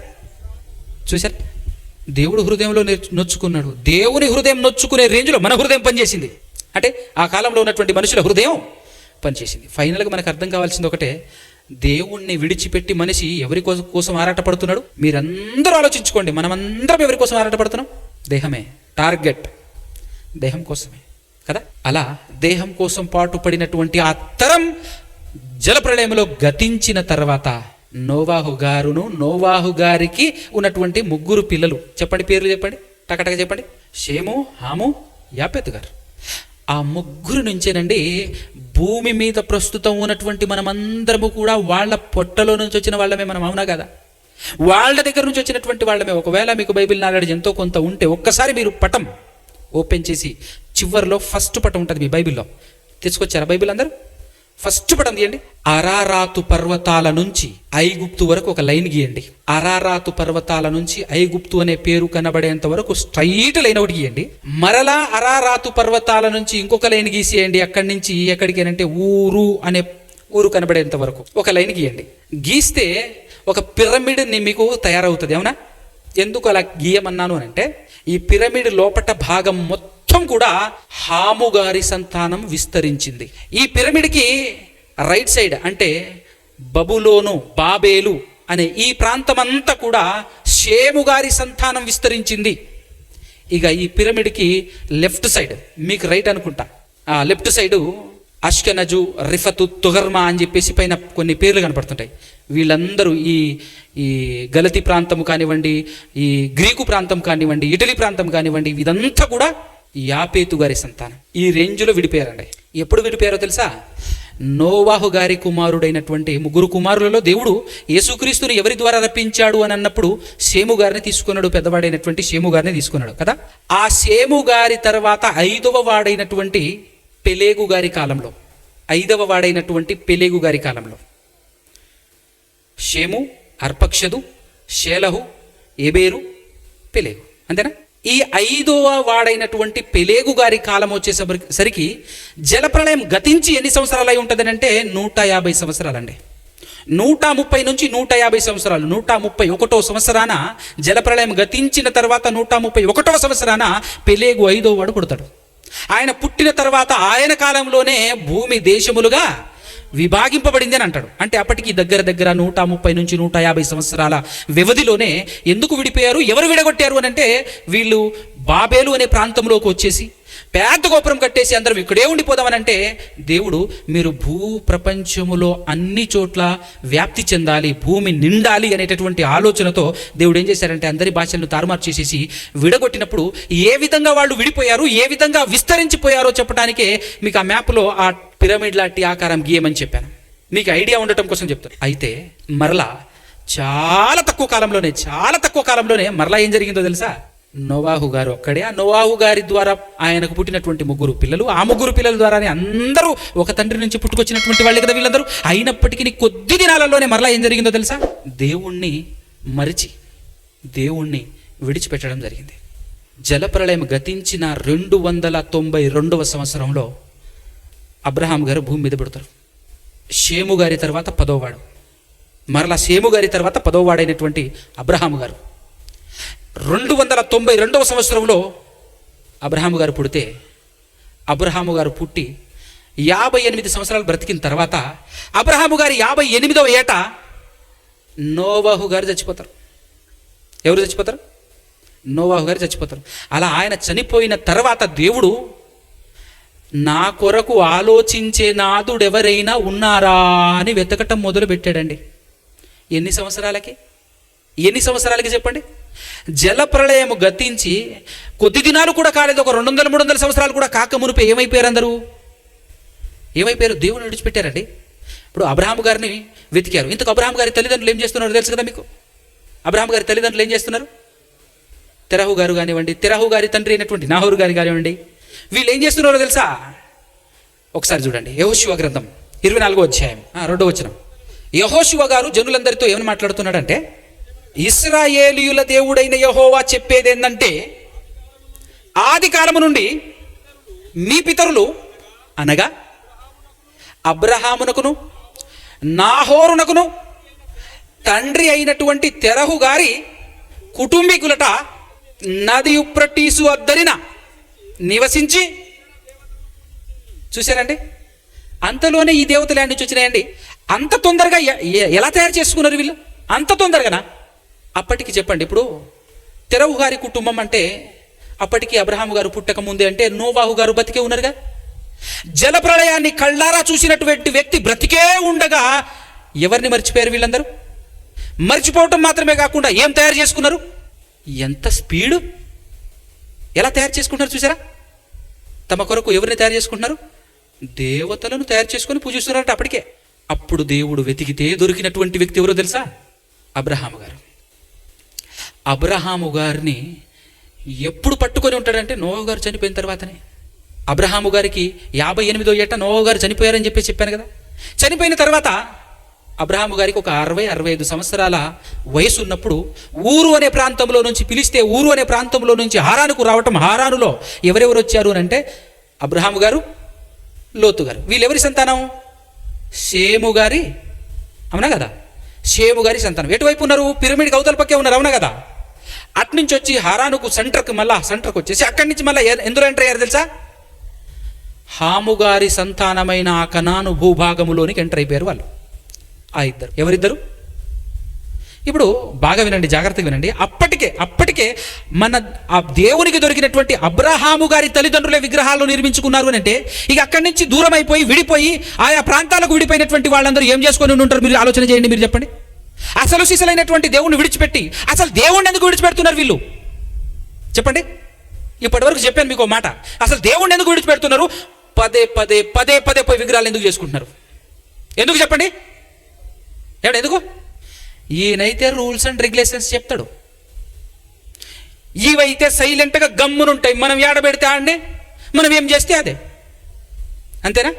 చూశారు? దేవుడు హృదయంలో నొచ్చుకున్నాడు. దేవుని హృదయం నొచ్చుకునే రేంజ్లో మన హృదయం పనిచేసింది. అంటే ఆ కాలంలో ఉన్నటువంటి మనుషుల హృదయం పనిచేసింది. ఫైనల్గా మనకు అర్థం కావాల్సింది ఒకటే, దేవుణ్ణి విడిచిపెట్టి మనిషి ఎవరి కోసం ఆరాటపడుతున్నాడు? మీరందరూ ఆలోచించుకోండి. మనమందరం ఎవరి కోసం ఆరాటపడుతున్నాం? దేహమే టార్గెట్, దేహం కోసమే కదా. అలా దేహం కోసం పాటుపడినటువంటి ఆ తరం జలప్రళయంలో గతించిన తర్వాత నోవాహు గారికి ఉన్నటువంటి 3 పిల్లలు, చెప్పండి పేర్లు చెప్పండి, టకటక చెప్పండి. షేము, హాము, యాపెతు గారు. ఆ 3 నుంచేనండి భూమి మీద ప్రస్తుతం ఉన్నటువంటి మనమందరము కూడా వాళ్ళ పొట్టలో నుంచి వచ్చిన వాళ్ళమే. మనం అవునా కదా? వాళ్ళ దగ్గర నుంచి వచ్చినటువంటి వాళ్ళమే. ఒకవేళ మీకు బైబిల్ నాలెడ్జ్ ఎంతో కొంత ఉంటే ఒక్కసారి మీరు పటం ఓపెన్ చేసి చివరిలో ఫస్ట్ పటం ఉంటుంది మీ బైబిల్లో. తెచ్చుకొచ్చారా బైబిల్ అందరూ? ఫస్ట్ పటం తీయండి. అరారాతు పర్వతాల నుంచి ఐగుప్తు వరకు ఒక లైన్ గీయండి. అరారాతు పర్వతాల నుంచి ఐగుప్తు అనే పేరు కనబడేంత వరకు స్ట్రైట్ లైన్ ఒకటి గీయండి. మరలా అరారాతు పర్వతాల నుంచి ఇంకొక లైన్ గీసేయండి. అక్కడి నుంచి ఎక్కడికేనంటే ఊరు అనే ఊరు కనబడేంత వరకు ఒక లైన్ గీయండి. గీస్తే ఒక పిరమిడ్ మీకు తయారవుతుంది. అవునా? ఎందుకు అలా గీయమన్నాను అంటే, ఈ పిరమిడ్ లోపట భాగం మొత్తం కూడా హాము గారి సంతానం విస్తరించింది. ఈ పిరమిడ్కి రైట్ సైడ్ అంటే బబులోను, బాబేలు అనే ఈ ప్రాంతం అంతా కూడా షేము గారి సంతానం విస్తరించింది. ఇక ఈ పిరమిడ్కి లెఫ్ట్ సైడ్, మీకు రైట్ అనుకుంటా, ఆ లెఫ్ట్ సైడు అష్కెనజు, రిఫతు, తుగర్మా అని చెప్పేసి పైన కొన్ని పేర్లు కనపడుతుంటాయి. వీళ్ళందరూ ఈ గలతీ ప్రాంతం కానివ్వండి, ఈ గ్రీకు ప్రాంతం కానివ్వండి, ఇటలీ ప్రాంతం కానివ్వండి, ఇదంతా కూడా యాపేతు గారి సంతానం. ఈ రేంజ్లో విడిపోయారండి. ఎప్పుడు విడిపోయారో తెలుసా? నోవాహు గారి కుమారుడైనటువంటి 3 కుమారులలో దేవుడు యేసుక్రీస్తుని ఎవరి ద్వారా రప్పించాడు అని అన్నప్పుడు షేము గారిని తీసుకున్నాడు. పెద్దవాడైనటువంటి షేము గారిని తీసుకున్నాడు కదా. ఆ షేము గారి తర్వాత 5వ వాడైనటువంటి పెలేగు గారి కాలంలో, 5వ వాడైనటువంటి పెలేగు గారి కాలంలో షేము, అర్పక్షదు, షేలహు, ఎబేరు, పెలేగు. అంతేనా? ఈ 5వ వాడైనటువంటి పెలేగు గారి కాలం వచ్చేసరికి జలప్రళయం గతించి ఎన్ని సంవత్సరాలు అయి ఉంటుంది అంటే 150 సంవత్సరాలండి. 130 నుంచి 150 సంవత్సరాలు. 131వ సంవత్సరాన జలప్రళయం గతించిన తర్వాత 131వ సంవత్సరాన పెలేగు 5వ వాడు పుడతాడు. ఆయన పుట్టిన తర్వాత ఆయన కాలంలోనే భూమి దేశములుగా విభాగింపబడింది అని అంటాడు. అంటే అప్పటికి దగ్గర దగ్గర 130 నుంచి 150 సంవత్సరాల వ్యవధిలోనే ఎందుకు విడిపోయారు, ఎవరు విడగొట్టారు అని అంటే, వీళ్ళు బాబేలు అనే ప్రాంతంలోకి వచ్చేసి పెద్ద గోపురం కట్టేసి అందరం ఇక్కడే ఉండిపోదామని అంటే, దేవుడు మీరు భూ ప్రపంచములో అన్ని చోట్ల వ్యాప్తి చెందాలి, భూమి నిండాలి అనేటటువంటి ఆలోచనతో దేవుడు ఏం చేశారంటే అందరి భాషలను తారుమారు చేసేసి విడగొట్టినప్పుడు ఏ విధంగా వాళ్ళు విడిపోయారు, ఏ విధంగా విస్తరించిపోయారో చెప్పడానికే మీకు ఆ మ్యాప్లో ఆ పిరమిడ్ లాంటి ఆకారం గీయమని చెప్పాను. మీకు ఐడియా ఉండటం కోసం చెప్తాను. అయితే మరలా చాలా తక్కువ కాలంలోనే మరలా ఏం జరిగిందో తెలుసా? నోవాహు గారు ఒక్కడే, ఆ నోవాహు గారి ద్వారా ఆయనకు పుట్టినటువంటి 3 పిల్లలు, ఆ 3 పిల్లల ద్వారానే అందరూ ఒక తండ్రి నుంచి పుట్టుకొచ్చినటువంటి వాళ్ళే కదా వీళ్ళందరూ. అయినప్పటికీ కొద్ది దినాలలోనే మరలా ఏం జరిగిందో తెలుసా? దేవుణ్ణి మరిచి దేవుణ్ణి విడిచిపెట్టడం జరిగింది. జలప్రళయం గతించిన 292వ సంవత్సరంలో అబ్రహాం గారు భూమి మీద పుడతారు. షేము గారి తర్వాత 10వ వాడు, మరలా షేము గారి తర్వాత 10వ వాడైనటువంటి అబ్రహాము గారు 292వ సంవత్సరంలో అబ్రహాము గారు పుడితే, అబ్రహాము గారు పుట్టి 58 సంవత్సరాలు బ్రతికిన తర్వాత అబ్రహాము గారి 58వ ఏట నోవాహు గారు చచ్చిపోతారు. ఎవరు చచ్చిపోతారు? నోవాహు గారు చచ్చిపోతారు. అలా ఆయన చనిపోయిన తర్వాత దేవుడు నా కొరకు ఆలోచించే నాదుడెవరైనా ఉన్నారా అని వెతకటం మొదలు పెట్టాడండి. ఎన్ని సంవత్సరాలకి చెప్పండి? జలప్రళయము గతించి కొద్ది దినాలు కూడా కాలేదు, ఒక 200-300 సంవత్సరాలు కూడా కాక మునిపే ఏమైపోయారు? అందరూ ఏమైపోయారు? దేవుని విడిచిపెట్టారండి. ఇప్పుడు అబ్రహాము గారిని వెతికారు. ఇంతకు అబ్రహాము గారి తల్లిదండ్రులు ఏం చేస్తున్నారు తెలుసు కదా మీకు? అబ్రహాము గారి తల్లిదండ్రులు ఏం చేస్తున్నారు? తెరహు గారు కానివ్వండి, తెరహు గారి తండ్రి అయినటువంటి నాహోరు గారి కానివ్వండి, వీళ్ళు ఏం చేస్తున్నారో తెలుసా? ఒకసారి చూడండి, యెహోషువ గ్రంథం 24వ అధ్యాయం 2వ వచనం. యెహోషువ గారు జనులందరితో ఏమని మాట్లాడుతున్నాడంటే, ఇశ్రాయేలీయుల దేవుడైన యెహోవా చెప్పేది ఏంటంటే, ఆది కాలము నుండి మీ పితరులు అనగా అబ్రహామునకును నాహోరునకును తండ్రి అయినటువంటి తెరహు గారి కుటుంబీకులట నది యుప్రటీసు అద్దరిన నివసించి, చూశారండి, అంతలోనే ఈ దేవతలు యాడ్ నుంచి వచ్చినాయండి. అంత తొందరగా ఎలా తయారు చేసుకున్నారు వీళ్ళు? అంత తొందరగానా? అప్పటికి చెప్పండి, ఇప్పుడు తెరహు గారి కుటుంబం అంటే అప్పటికి అబ్రహాము గారు పుట్టక ముందే అంటే నోవాహు గారు బతికే ఉన్నారుగా. జలప్రళయాన్ని కళ్ళారా చూసినటువంటి వ్యక్తి బ్రతికే ఉండగా ఎవరిని మర్చిపోయారు వీళ్ళందరూ? మర్చిపోవటం మాత్రమే కాకుండా ఏం తయారు చేసుకున్నారు? ఎంత స్పీడు! ఎలా తయారు చేసుకుంటున్నారు చూసారా? తమ కొరకు ఎవరిని తయారు చేసుకుంటున్నారు? దేవతలను తయారు చేసుకొని పూజిస్తున్నారట అప్పటికే. అప్పుడు దేవుడు వెతికితే దొరికినటువంటి వ్యక్తి ఎవరో తెలుసా? అబ్రహాము గారు. అబ్రహాము గారిని ఎప్పుడు పట్టుకొని ఉంటాడంటే నోవాహు గారు చనిపోయిన తర్వాతనే. అబ్రహాము గారికి 58వ ఏట నోవాహు గారు చనిపోయారని చెప్పాను కదా. చనిపోయిన తర్వాత అబ్రహాము గారికి ఒక 60-65 సంవత్సరాల వయసు ఉన్నప్పుడు ఊరు అనే ప్రాంతంలో నుంచి పిలిస్తే ఊరు అనే ప్రాంతంలో నుంచి హారానుకు రావటం. హారానులో ఎవరెవరు వచ్చారు అని అంటే అబ్రహాము గారు, లోతు గారు. వీళ్ళెవరి సంతానం? షేము గారి, అవునా కదా? షేము గారి సంతానం. ఎటువైపు ఉన్నారు? పిరమిడ్కి అవతల పక్కే ఉన్నారు, అవునా కదా? అట్నుంచి వచ్చి హారానుకు సెంటర్కి వచ్చేసి అక్కడి నుంచి మళ్ళీ ఎందులో ఎంటర్ అయ్యారు తెలుసా? హాము గారి సంతానమైన ఆ కనాను భూభాగములోనికి ఎంటర్ అయిపోయారు వాళ్ళు. ఆ ఇద్దరు ఎవరిద్దరు? ఇప్పుడు బాగా వినండి, జాగ్రత్తగా వినండి. అప్పటికే మన ఆ దేవునికి దొరికినటువంటి అబ్రహాము గారి తల్లిదండ్రులే విగ్రహాలు నిర్మించుకున్నారు అని అంటే, ఇక అక్కడి నుంచి దూరం అయిపోయి విడిపోయి ఆయా ప్రాంతాలకు విడిపోయినటువంటి వాళ్ళందరూ ఏం చేసుకొని ఉంటారు? మీరు ఆలోచన చేయండి, మీరు చెప్పండి. అసలు సిసలైనటువంటి దేవుణ్ణి విడిచిపెట్టి అసలు దేవుణ్ణి ఎందుకు విడిచిపెడుతున్నారు వీళ్ళు? చెప్పండి. ఇప్పటివరకు చెప్పాను మీకు మాట. అసలు దేవుణ్ణి ఎందుకు విడిచిపెడుతున్నారు? పదే పోయి విగ్రహాలు ఎందుకు చేసుకుంటున్నారు? ఎందుకు చెప్పండి? ఎందుకు? ఈయనైతే రూల్స్ అండ్ రెగ్యులేషన్స్ చెప్తాడు, ఇవైతే సైలెంట్గా గమ్మునుంటాయి. మనం ఏడబెడితే ఆడనే, మనం ఏం చేస్తే అదే. అంతేనా?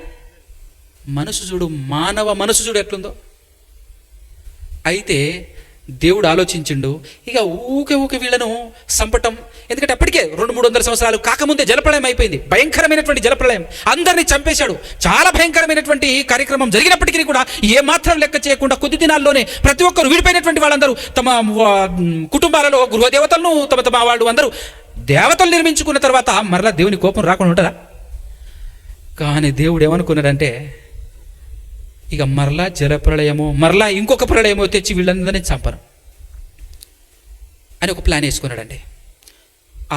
మనసు చూడు, మానవ మనసు చూడు ఎట్లుందో. అయితే దేవుడు ఆలోచించిండు, ఇక ఊకే వీళ్ళను సంపటం. ఎందుకంటే అప్పటికే 200-300 సంవత్సరాలు కాకముందే జలప్రళయం అయిపోయింది. భయంకరమైనటువంటి జలప్రళయం, అందరినీ చంపేశాడు. చాలా భయంకరమైనటువంటి కార్యక్రమం జరిగినప్పటికీ కూడా ఏమాత్రం లెక్క చేయకుండా కొద్ది దినాల్లోనే ప్రతి ఒక్కరు విడిపోయినటువంటి వాళ్ళందరూ తమ కుటుంబాలలో గృహదేవతలను తమ వాళ్ళు అందరూ దేవతలు నిర్మించుకున్న తర్వాత మరలా దేవుని కోపం రాకుండా ఉంటుందా? కానీ దేవుడు ఏమనుకున్నాడంటే ఇక మరలా జలప్రళయమో మరలా ఇంకొక ప్రళయమో తెచ్చి వీళ్ళందరినీ చంపను అని ఒక ప్లాన్ వేసుకున్నాడండి.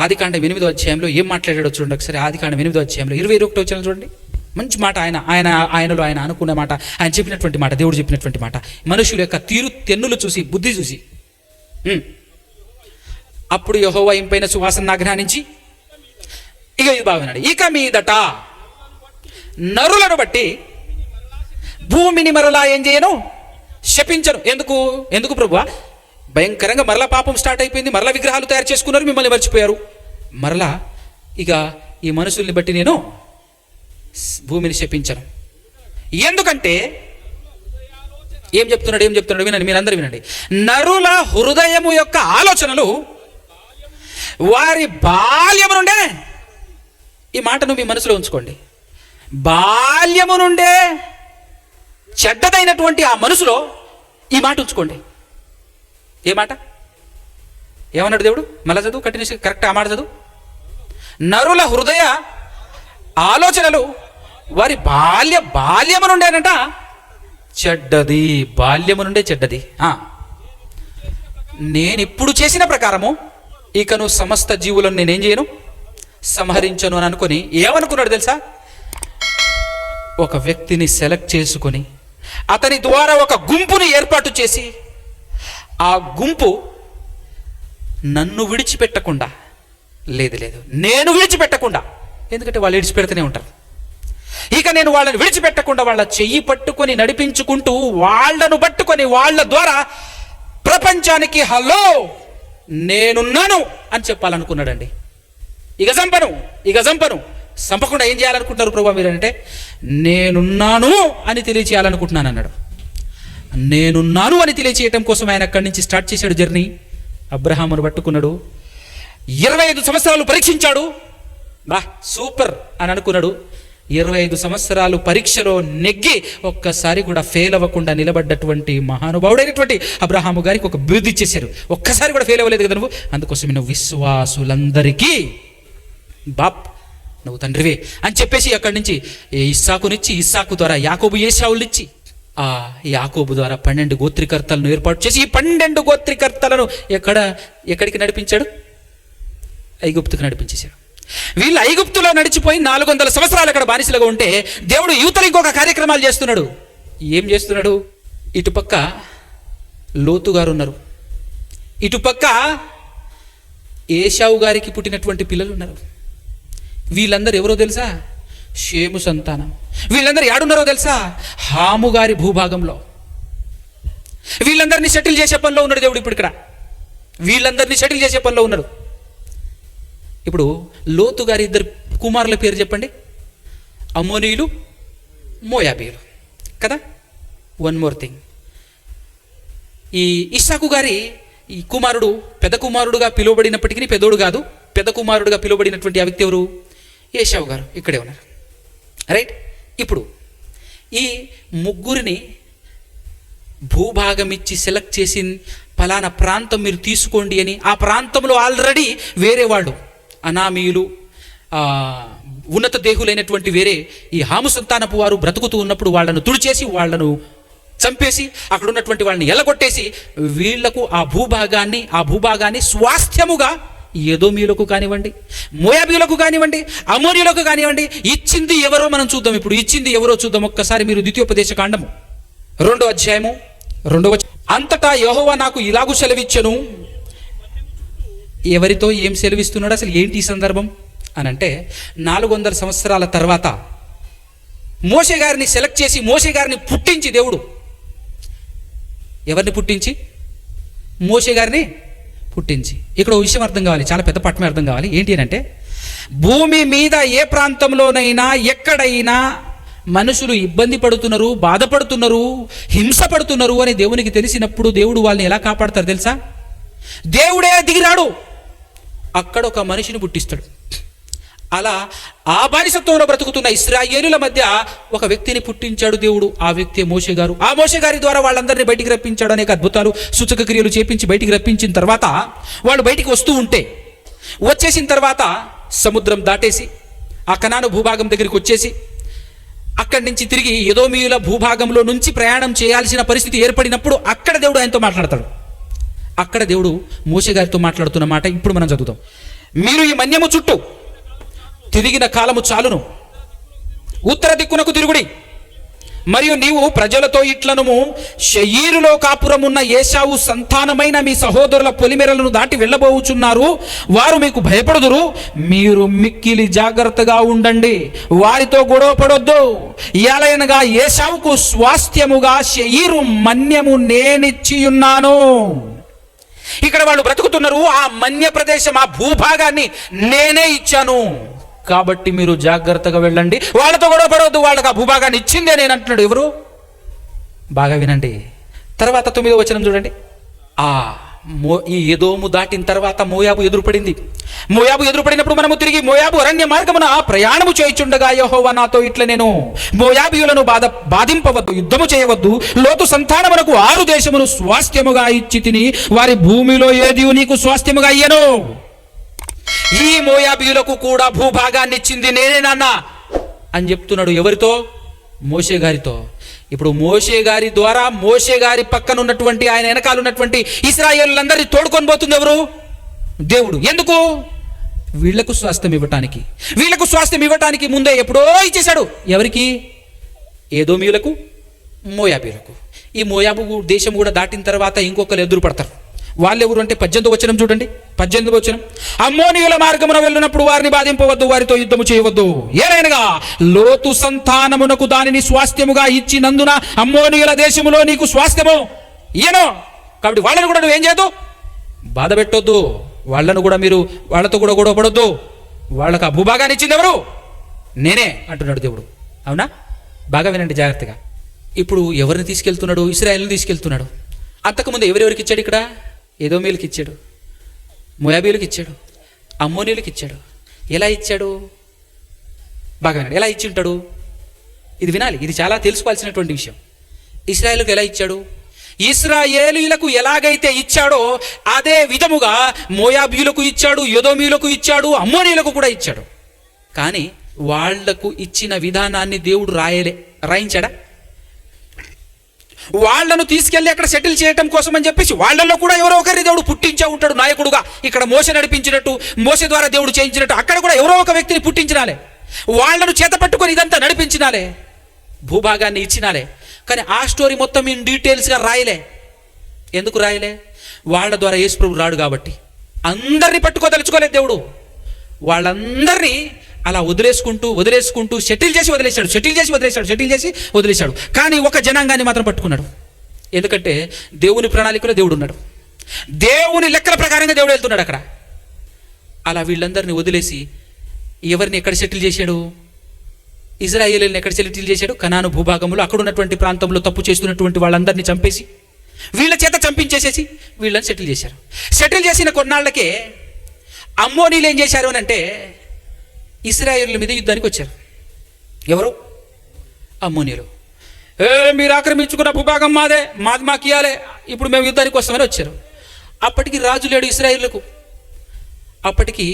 ఆదికాండం 8వ అధ్యాయంలో ఏం మాట్లాడాడో చూడండి ఒకసారి. ఆదికాండం 8వ అధ్యాయంలో 21వ వచనం చూడండి. మంచి మాట. ఆయనలో ఆయన అనుకున్న మాట, ఆయన చెప్పినటువంటి మాట, దేవుడు చెప్పినటువంటి మాట. మనుషుల యొక్క తీరు తెన్నులు చూసి, బుద్ధి చూసి, అప్పుడు యెహోవా ఇంపైన సువాసన ఆజ్ఞానించి, ఇక ఇది బాగున్నాడు, ఇక మీదట నరులను బట్టి భూమిని మరలా ఏం చేయను, శపించను. ఎందుకు ప్రభువా? భయంకరంగా మరలా పాపం స్టార్ట్ అయిపోయింది, మరలా విగ్రహాలు తయారు చేసుకున్నారు, మిమ్మల్ని మర్చిపోయారు. మరలా ఇక ఈ మనుషుల్ని బట్టి నేను భూమిని శపించను. ఎందుకంటే ఏం చెప్తున్నాడు వినండి, మీరందరూ వినండి. నరుల హృదయము యొక్క ఆలోచనలు వారి బాల్యము నుండే, ఈ మాటను మీ మనసులో ఉంచుకోండి, బాల్యము నుండే చెడ్డదైనటువంటి ఆ మనసులో ఈ మాట ఉంచుకోండి. ఏ మాట? ఏమన్నాడు దేవుడు? మళ్ళా చదువు, కంటిన్యూస్ కరెక్ట్ ఆ మాట చదువు. నరుల హృదయ ఆలోచనలు వారి బాల్యము నుండేనంట చెడ్డది. బాల్యము నుండే చెడ్డది. నేను ఇప్పుడు చేసిన ప్రకారము ఇకను సమస్త జీవులను నేనేం చేయను, సంహరించను అని అనుకొని ఏమనుకున్నాడు తెలుసా? ఒక వ్యక్తిని సెలెక్ట్ చేసుకొని అతని ద్వారా ఒక గుంపుని ఏర్పాటు చేసి, ఆ గుంపు నన్ను విడిచిపెట్టకుండా, లేదు నేను విడిచిపెట్టకుండా, ఎందుకంటే వాళ్ళు విడిచిపెడుతూనే ఉంటారు, ఇక నేను వాళ్ళని విడిచిపెట్టకుండా వాళ్ళ చెయ్యి పట్టుకొని నడిపించుకుంటూ వాళ్ళను పట్టుకొని వాళ్ళ ద్వారా ప్రపంచానికి హలో నేనున్నాను అని చెప్పాలనుకున్నాడండి. ఇక చంపను. చంపకుండా ఏం చేయాలనుకుంటున్నారు ప్రభు మీరు అంటే, నేనున్నాను అని తెలియచేయాలనుకుంటున్నాను అన్నాడు. నేనున్నాను అని తెలియచేయటం కోసం ఆయన అక్కడి నుంచి స్టార్ట్ చేశాడు జర్నీ. అబ్రహామును పట్టుకున్నాడు, 25 సంవత్సరాలు పరీక్షించాడు. సూపర్ అని అనుకున్నాడు. 25 సంవత్సరాలు పరీక్షలో నెగ్గి ఒక్కసారి కూడా ఫెయిల్ అవ్వకుండా నిలబడ్డటువంటి మహానుభావుడైనటువంటి అబ్రహాము గారికి ఒక బిరుదు ఇచ్చేశారు. ఒక్కసారి కూడా ఫెయిల్ అవ్వలేదు కదా నువ్వు, అందుకోసం నువ్వు విశ్వాసులందరికీ బాప్, నువ్వు తండ్రివే అని చెప్పేసి అక్కడి నుంచి ఇస్సాకునిచ్చి, ఇస్సాకు ద్వారా యాకోబు ఏశావునిచ్చి, ఆ యాకోబు ద్వారా 12 గోత్రికర్తలను ఏర్పాటు చేసి, ఈ 12 గోత్రికర్తలను ఎక్కడికి నడిపించాడు? ఐగుప్తుకు నడిపించేశాడు. వీళ్ళు ఐగుప్తులో నడిచిపోయి 400 సంవత్సరాలు అక్కడ బానిసలుగా ఉంటే దేవుడు యువతలు ఇంకొక కార్యక్రమాలు చేస్తున్నాడు. ఏం చేస్తున్నాడు? ఇటుపక్క లోతు గారు ఉన్నారు, ఇటుపక్క ఏశావు గారికి పుట్టినటువంటి పిల్లలు ఉన్నారు. వీళ్ళందరూ ఎవరో తెలుసా? షేము సంతానం. వీళ్ళందరూ ఏడున్నారో తెలుసా? హాము గారి భూభాగంలో. వీళ్ళందరినీ సెటిల్ చేసే పనిలో ఉన్నాడు దేవుడు. ఇప్పుడు ఇక్కడ వీళ్ళందరినీ సెటిల్ చేసే పనిలో ఉన్నాడు. ఇప్పుడు లోతు గారి 2 కుమారుల పేరు చెప్పండి. అమోనీయులు, మోయాబీయులు కదా. వన్ మోర్ థింగ్, ఈ ఇస్సాకు గారి ఈ కుమారుడు పెద్ద కుమారుడుగా పిలువబడినప్పటికీ పెద్దోడు కాదు, పెద్ద కుమారుడుగా పిలువబడినటువంటి ఆ వ్యక్తి ఎవరు? ఏశావు గారు. ఇక్కడే ఉన్నారు, రైట్. ఇప్పుడు ఈ ముగ్గురిని భూభాగం ఇచ్చి సెలెక్ట్ చేసి ఫలానా ప్రాంతం మీరు తీసుకోండి అని, ఆ ప్రాంతంలో ఆల్రెడీ వేరే వాళ్ళు అనామీయులు, ఉన్నత దేహులైనటువంటి వేరే ఈ హాము సంతానపు వారు బ్రతుకుతూ ఉన్నప్పుడు వాళ్ళను తుడిచేసి, వాళ్ళను చంపేసి, అక్కడ ఉన్నటువంటి వాళ్ళని ఎల్లగొట్టేసి వీళ్లకు ఆ భూభాగాన్ని స్వాస్థ్యముగా ఎదోమీయులకు కానివ్వండి, మోయాబీయులకు కానివ్వండి, అమోరీయులకు కానివ్వండి ఇచ్చింది ఎవరో మనం చూద్దాం. ఇప్పుడు ఇచ్చింది ఎవరో చూద్దాం ఒక్కసారి. మీరు ద్వితీయోపదేశ కాండము 2వ అధ్యాయము 2వ వచనం. అంతటా యెహోవా నాకు ఇలాగు సెలవిచ్చెను. ఎవరితో ఏం సెలవిస్తున్నాడు? అసలు ఏంటి ఈ సందర్భం అని అంటే, 400 సంవత్సరాల తర్వాత మోషే గారిని సెలెక్ట్ చేసి, మోషే గారిని పుట్టించి దేవుడు, ఎవరిని పుట్టించి? మోషే గారిని పుట్టించి. ఇక్కడ ఒక విషయం అర్థం కావాలి, చాలా పెద్ద పట్టణం అర్థం కావాలి. ఏంటి అని అంటే, భూమి మీద ఏ ప్రాంతంలోనైనా ఎక్కడైనా మనుషులు ఇబ్బంది పడుతున్నారు, బాధపడుతున్నారు, హింసపడుతున్నారు అని దేవునికి తెలిసినప్పుడు దేవుడు వాళ్ళని ఎలా కాపాడతారు తెలుసా? దేవుడే దిగిరాడు, అక్కడ ఒక మనిషిని పుట్టిస్తాడు. అలా ఆ బానిసత్వంలో బ్రతుకుతున్న ఇశ్రాయేలుల మధ్య ఒక వ్యక్తిని పుట్టించాడు దేవుడు. ఆ వ్యక్తి మోషే గారు. ఆ మోషే గారి ద్వారా వాళ్ళందరినీ బయటికి రప్పించాడు. అనేక అద్భుతాలు, సూచక క్రియలు చేపించి బయటికి రప్పించిన తర్వాత వాళ్ళు బయటికి వస్తూ ఉంటే వచ్చేసిన తర్వాత సముద్రం దాటేసి ఆ కనాను భూభాగం దగ్గరికి వచ్చేసి అక్కడి నుంచి తిరిగి ఎదోమీయుల భూభాగంలో నుంచి ప్రయాణం చేయాల్సిన పరిస్థితి ఏర్పడినప్పుడు అక్కడ దేవుడు ఆయనతో మాట్లాడతాడు. అక్కడ దేవుడు మోషే గారితో మాట్లాడుతున్న మాట ఇప్పుడు మనం చదువుతాం. మీరు ఈ మన్యము చుట్టూ తిరిగిన కాలము చాలును, ఉత్తర దిక్కునకు తిరుగుడి. మరియు నీవు ప్రజలతో ఇట్లనుము, శయీరులో కాపురమున్న ఏశావు సంతానమైన మీ సహోదరుల పొలిమెరలను దాటి వెళ్ళబోచున్నారు. వారు మీకు భయపడుదురు. మీరు మిక్కిలి జాగ్రత్తగా ఉండండి, వారితో గొడవ పడొద్దు. ఎలయనగా ఏశావుకు స్వాస్థ్యముగా శయీరు మన్యము నేనిచ్చియున్నాను. ఇక్కడ వాళ్ళు బ్రతుకుతున్నారు. ఆ మన్య ప్రదేశం, ఆ భూభాగాన్ని నేనే ఇచ్చాను, కాబట్టి మీరు జాగ్రత్తగా వెళ్ళండి, వాళ్ళతో గొడవ పడవద్దు, వాళ్ళకి ఆ భూభాగాన్ని ఇచ్చిందే నేను అంటున్నాడు. ఎవరు? బాగా వినండి. తర్వాత 9వ వచనం చూడండి. ఈ ఎదోము దాటిన తర్వాత మోయాబు ఎదురుపడింది. మోయాబు ఎదురుపడినప్పుడు మనము తిరిగి మోయాబు అరణ్య మార్గమున ప్రయాణము చేయుచుండగా యెహోవా నాతో ఇట్లా నేను మోయాబీయులను బాధింపవద్దు, యుద్ధము చేయవద్దు. లోతు సంతానమునకు 6 దేశమును స్వాస్థ్యముగా ఇచ్చి తిని వారి భూమిలో ఏది నీకు స్వాస్థ్యముగా ఇయ్యను. ఈ మోయాబీయులకు కూడా భూభాగాన్ని ఇచ్చింది నేనే నాన్న అని చెప్తున్నాడు. ఎవరితో? మోషే గారితో. ఇప్పుడు మోషే గారి ద్వారా మోషే గారి పక్కన ఉన్నటువంటి, ఆయన వెనకాల ఉన్నటువంటి ఇశ్రాయేలులందరినీ తోడుకొని పోతుంది ఎవరు? దేవుడు. ఎందుకు? వీళ్లకు స్వాస్థ్యం ఇవ్వటానికి. వీళ్లకు స్వాస్థ్యం ఇవ్వటానికి ముందే ఎప్పుడో ఇచ్చేశాడు. ఎవరికి? ఏదోమీయులకు, మోయాబీయులకు. ఈ మోయాబు దేశం కూడా దాటిన తర్వాత ఇంకొకరు ఎదురు పడతారు. వాళ్ళెవరు అంటే 18వ వచనం చూడండి. 18వ వచనం. అమ్మోనీయుల మార్గమున వెళ్ళినప్పుడు వారిని బాధింపవద్దు, వారితో యుద్ధము చేయవద్దు. ఏలైనగా లోతు సంతానమునకు దానిని స్వాస్థ్యముగా ఇచ్చినందున అమ్మోనీయుల దేశములో నీకు స్వాస్థ్యము ఇయ్యను. కాబట్టి వాళ్ళను కూడా నువ్వేం చేయొద్దు, బాధ పెట్టొద్దు. వాళ్ళను కూడా మీరు వాళ్ళతో కూడా గొడవ పడొద్దు. వాళ్ళకు ఆ భూభాగాన్ని ఇచ్చింది ఎవరు? నేనే అంటున్నాడు దేవుడు. అవునా? బాగా వినండి జాగ్రత్తగా. ఇప్పుడు ఎవరిని తీసుకెళ్తున్నాడు? ఇశ్రాయేలుని తీసుకెళ్తున్నాడు. అంతకుముందు ఎవరెవరికి ఇచ్చాడు? ఇక్కడ ఎదోమీయులకి ఇచ్చాడు, మోయాబీయులకి ఇచ్చాడు, అమ్మోనీయులకి ఇచ్చాడు. ఎలా ఇచ్చాడు? బాగా వినండి. ఎలా ఇచ్చి ఉంటాడు? ఇది వినాలి, ఇది చాలా తెలుసుకోవాల్సినటువంటి విషయం. ఇశ్రాయేలుకు ఎలా ఇచ్చాడు? ఇశ్రాయేలీయులకు ఎలాగైతే ఇచ్చాడో అదే విధముగా మోయాబీయులకు ఇచ్చాడు, ఎదోమీయులకు ఇచ్చాడు, అమ్మోనీయులకు కూడా ఇచ్చాడు. కానీ వాళ్లకు ఇచ్చిన విధానాన్ని దేవుడు రాయించాడా? వాళ్లను తీసుకెళ్లి అక్కడ సెటిల్ చేయడం కోసం అని చెప్పేసి వాళ్ళల్లో కూడా ఎవరో ఒకరి దేవుడు పుట్టించే ఉంటాడు నాయకుడుగా. ఇక్కడ మోసే నడిపించినట్టు, మోసే ద్వారా దేవుడు చేయించినట్టు అక్కడ కూడా ఎవరో ఒక వ్యక్తిని పుట్టించినాలే, వాళ్లను చేత పట్టుకొని ఇదంతా నడిపించినాలే, భూభాగాన్ని ఇచ్చినాలే. కానీ ఆ స్టోరీ మొత్తం ఇన్ డీటెయిల్స్గా రాయలే. ఎందుకు రాయలే? వాళ్ళ ద్వారా యేసు ప్రభు రాడు కాబట్టి. అందరినీ పట్టుకోదలుచుకోలేదు దేవుడు. వాళ్ళందరినీ అలా వదిలేసుకుంటూ సెటిల్ చేసి వదిలేశాడు. కానీ ఒక జనాంగాన్ని మాత్రం పట్టుకున్నాడు. ఎందుకంటే దేవుని ప్రణాళికలో దేవుడు ఉన్నాడు, దేవుని లెక్కల ప్రకారంగా దేవుడు వెళ్తున్నాడు అక్కడ. అలా వీళ్ళందరినీ వదిలేసి ఎవరిని ఎక్కడ సెటిల్ చేశాడు? ఇజ్రాయేలుని ఎక్కడ సెటిల్ చేశాడు? కనాను భూభాగంలో అక్కడ ఉన్నటువంటి ప్రాంతంలో తప్పు చేస్తున్నటువంటి వాళ్ళందరినీ చంపేసి వీళ్ళ చేత చంపించేసేసి వీళ్ళని సెటిల్ చేశారు. సెటిల్ చేసిన కొన్నాళ్ళకే అమ్మోనీలు ఏం చేశారు అని అంటే ఇశ్రాయేలుల మీద యుద్ధానికి వచ్చారు. ఎవరు? అమ్మోనీయులు. మీరు ఆక్రమించుకున్న భూభాగం మాకు ఇవ్వాలి, ఇప్పుడు మేము యుద్ధానికి వస్తామని వచ్చారు. అప్పటికి రాజు లేడు ఇశ్రాయేలులకు. అప్పటికి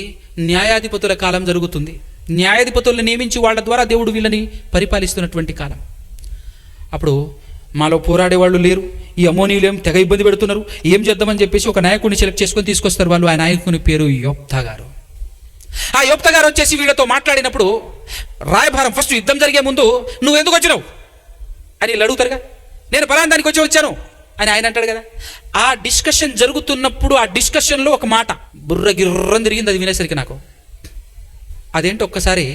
న్యాయాధిపతుల కాలం జరుగుతుంది. న్యాయాధిపతులను నియమించి వాళ్ళ ద్వారా దేవుడు వీళ్ళని పరిపాలిస్తున్నటువంటి కాలం. అప్పుడు మాలో పోరాడేవాళ్ళు లేరు, ఈ అమ్మోనీయులు ఏం తెగ ఇబ్బంది పెడుతున్నారు, ఏం చేద్దామని చెప్పేసి ఒక నాయకుడిని సెలెక్ట్ చేసుకొని తీసుకొస్తారు వాళ్ళు. ఆ నాయకుని పేరు యోప్తా గారు. ఆ యోప్తా గారు వచ్చేసి వీళ్ళతో మాట్లాడినప్పుడు రాయభారం ఫస్ట్ యుద్ధం జరిగే ముందు నువ్వు ఎందుకు వచ్చినావు అని వీళ్ళు అడుగుతారుగా. నేను పలాందానికి వచ్చాను అని ఆయన అంటాడు కదా. ఆ డిస్కషన్ జరుగుతున్నప్పుడు ఆ డిస్కషన్లో ఒక మాట గిర్రం తిరిగింది. అది వినేసరికి నాకు అదేంటో ఒక్కసారి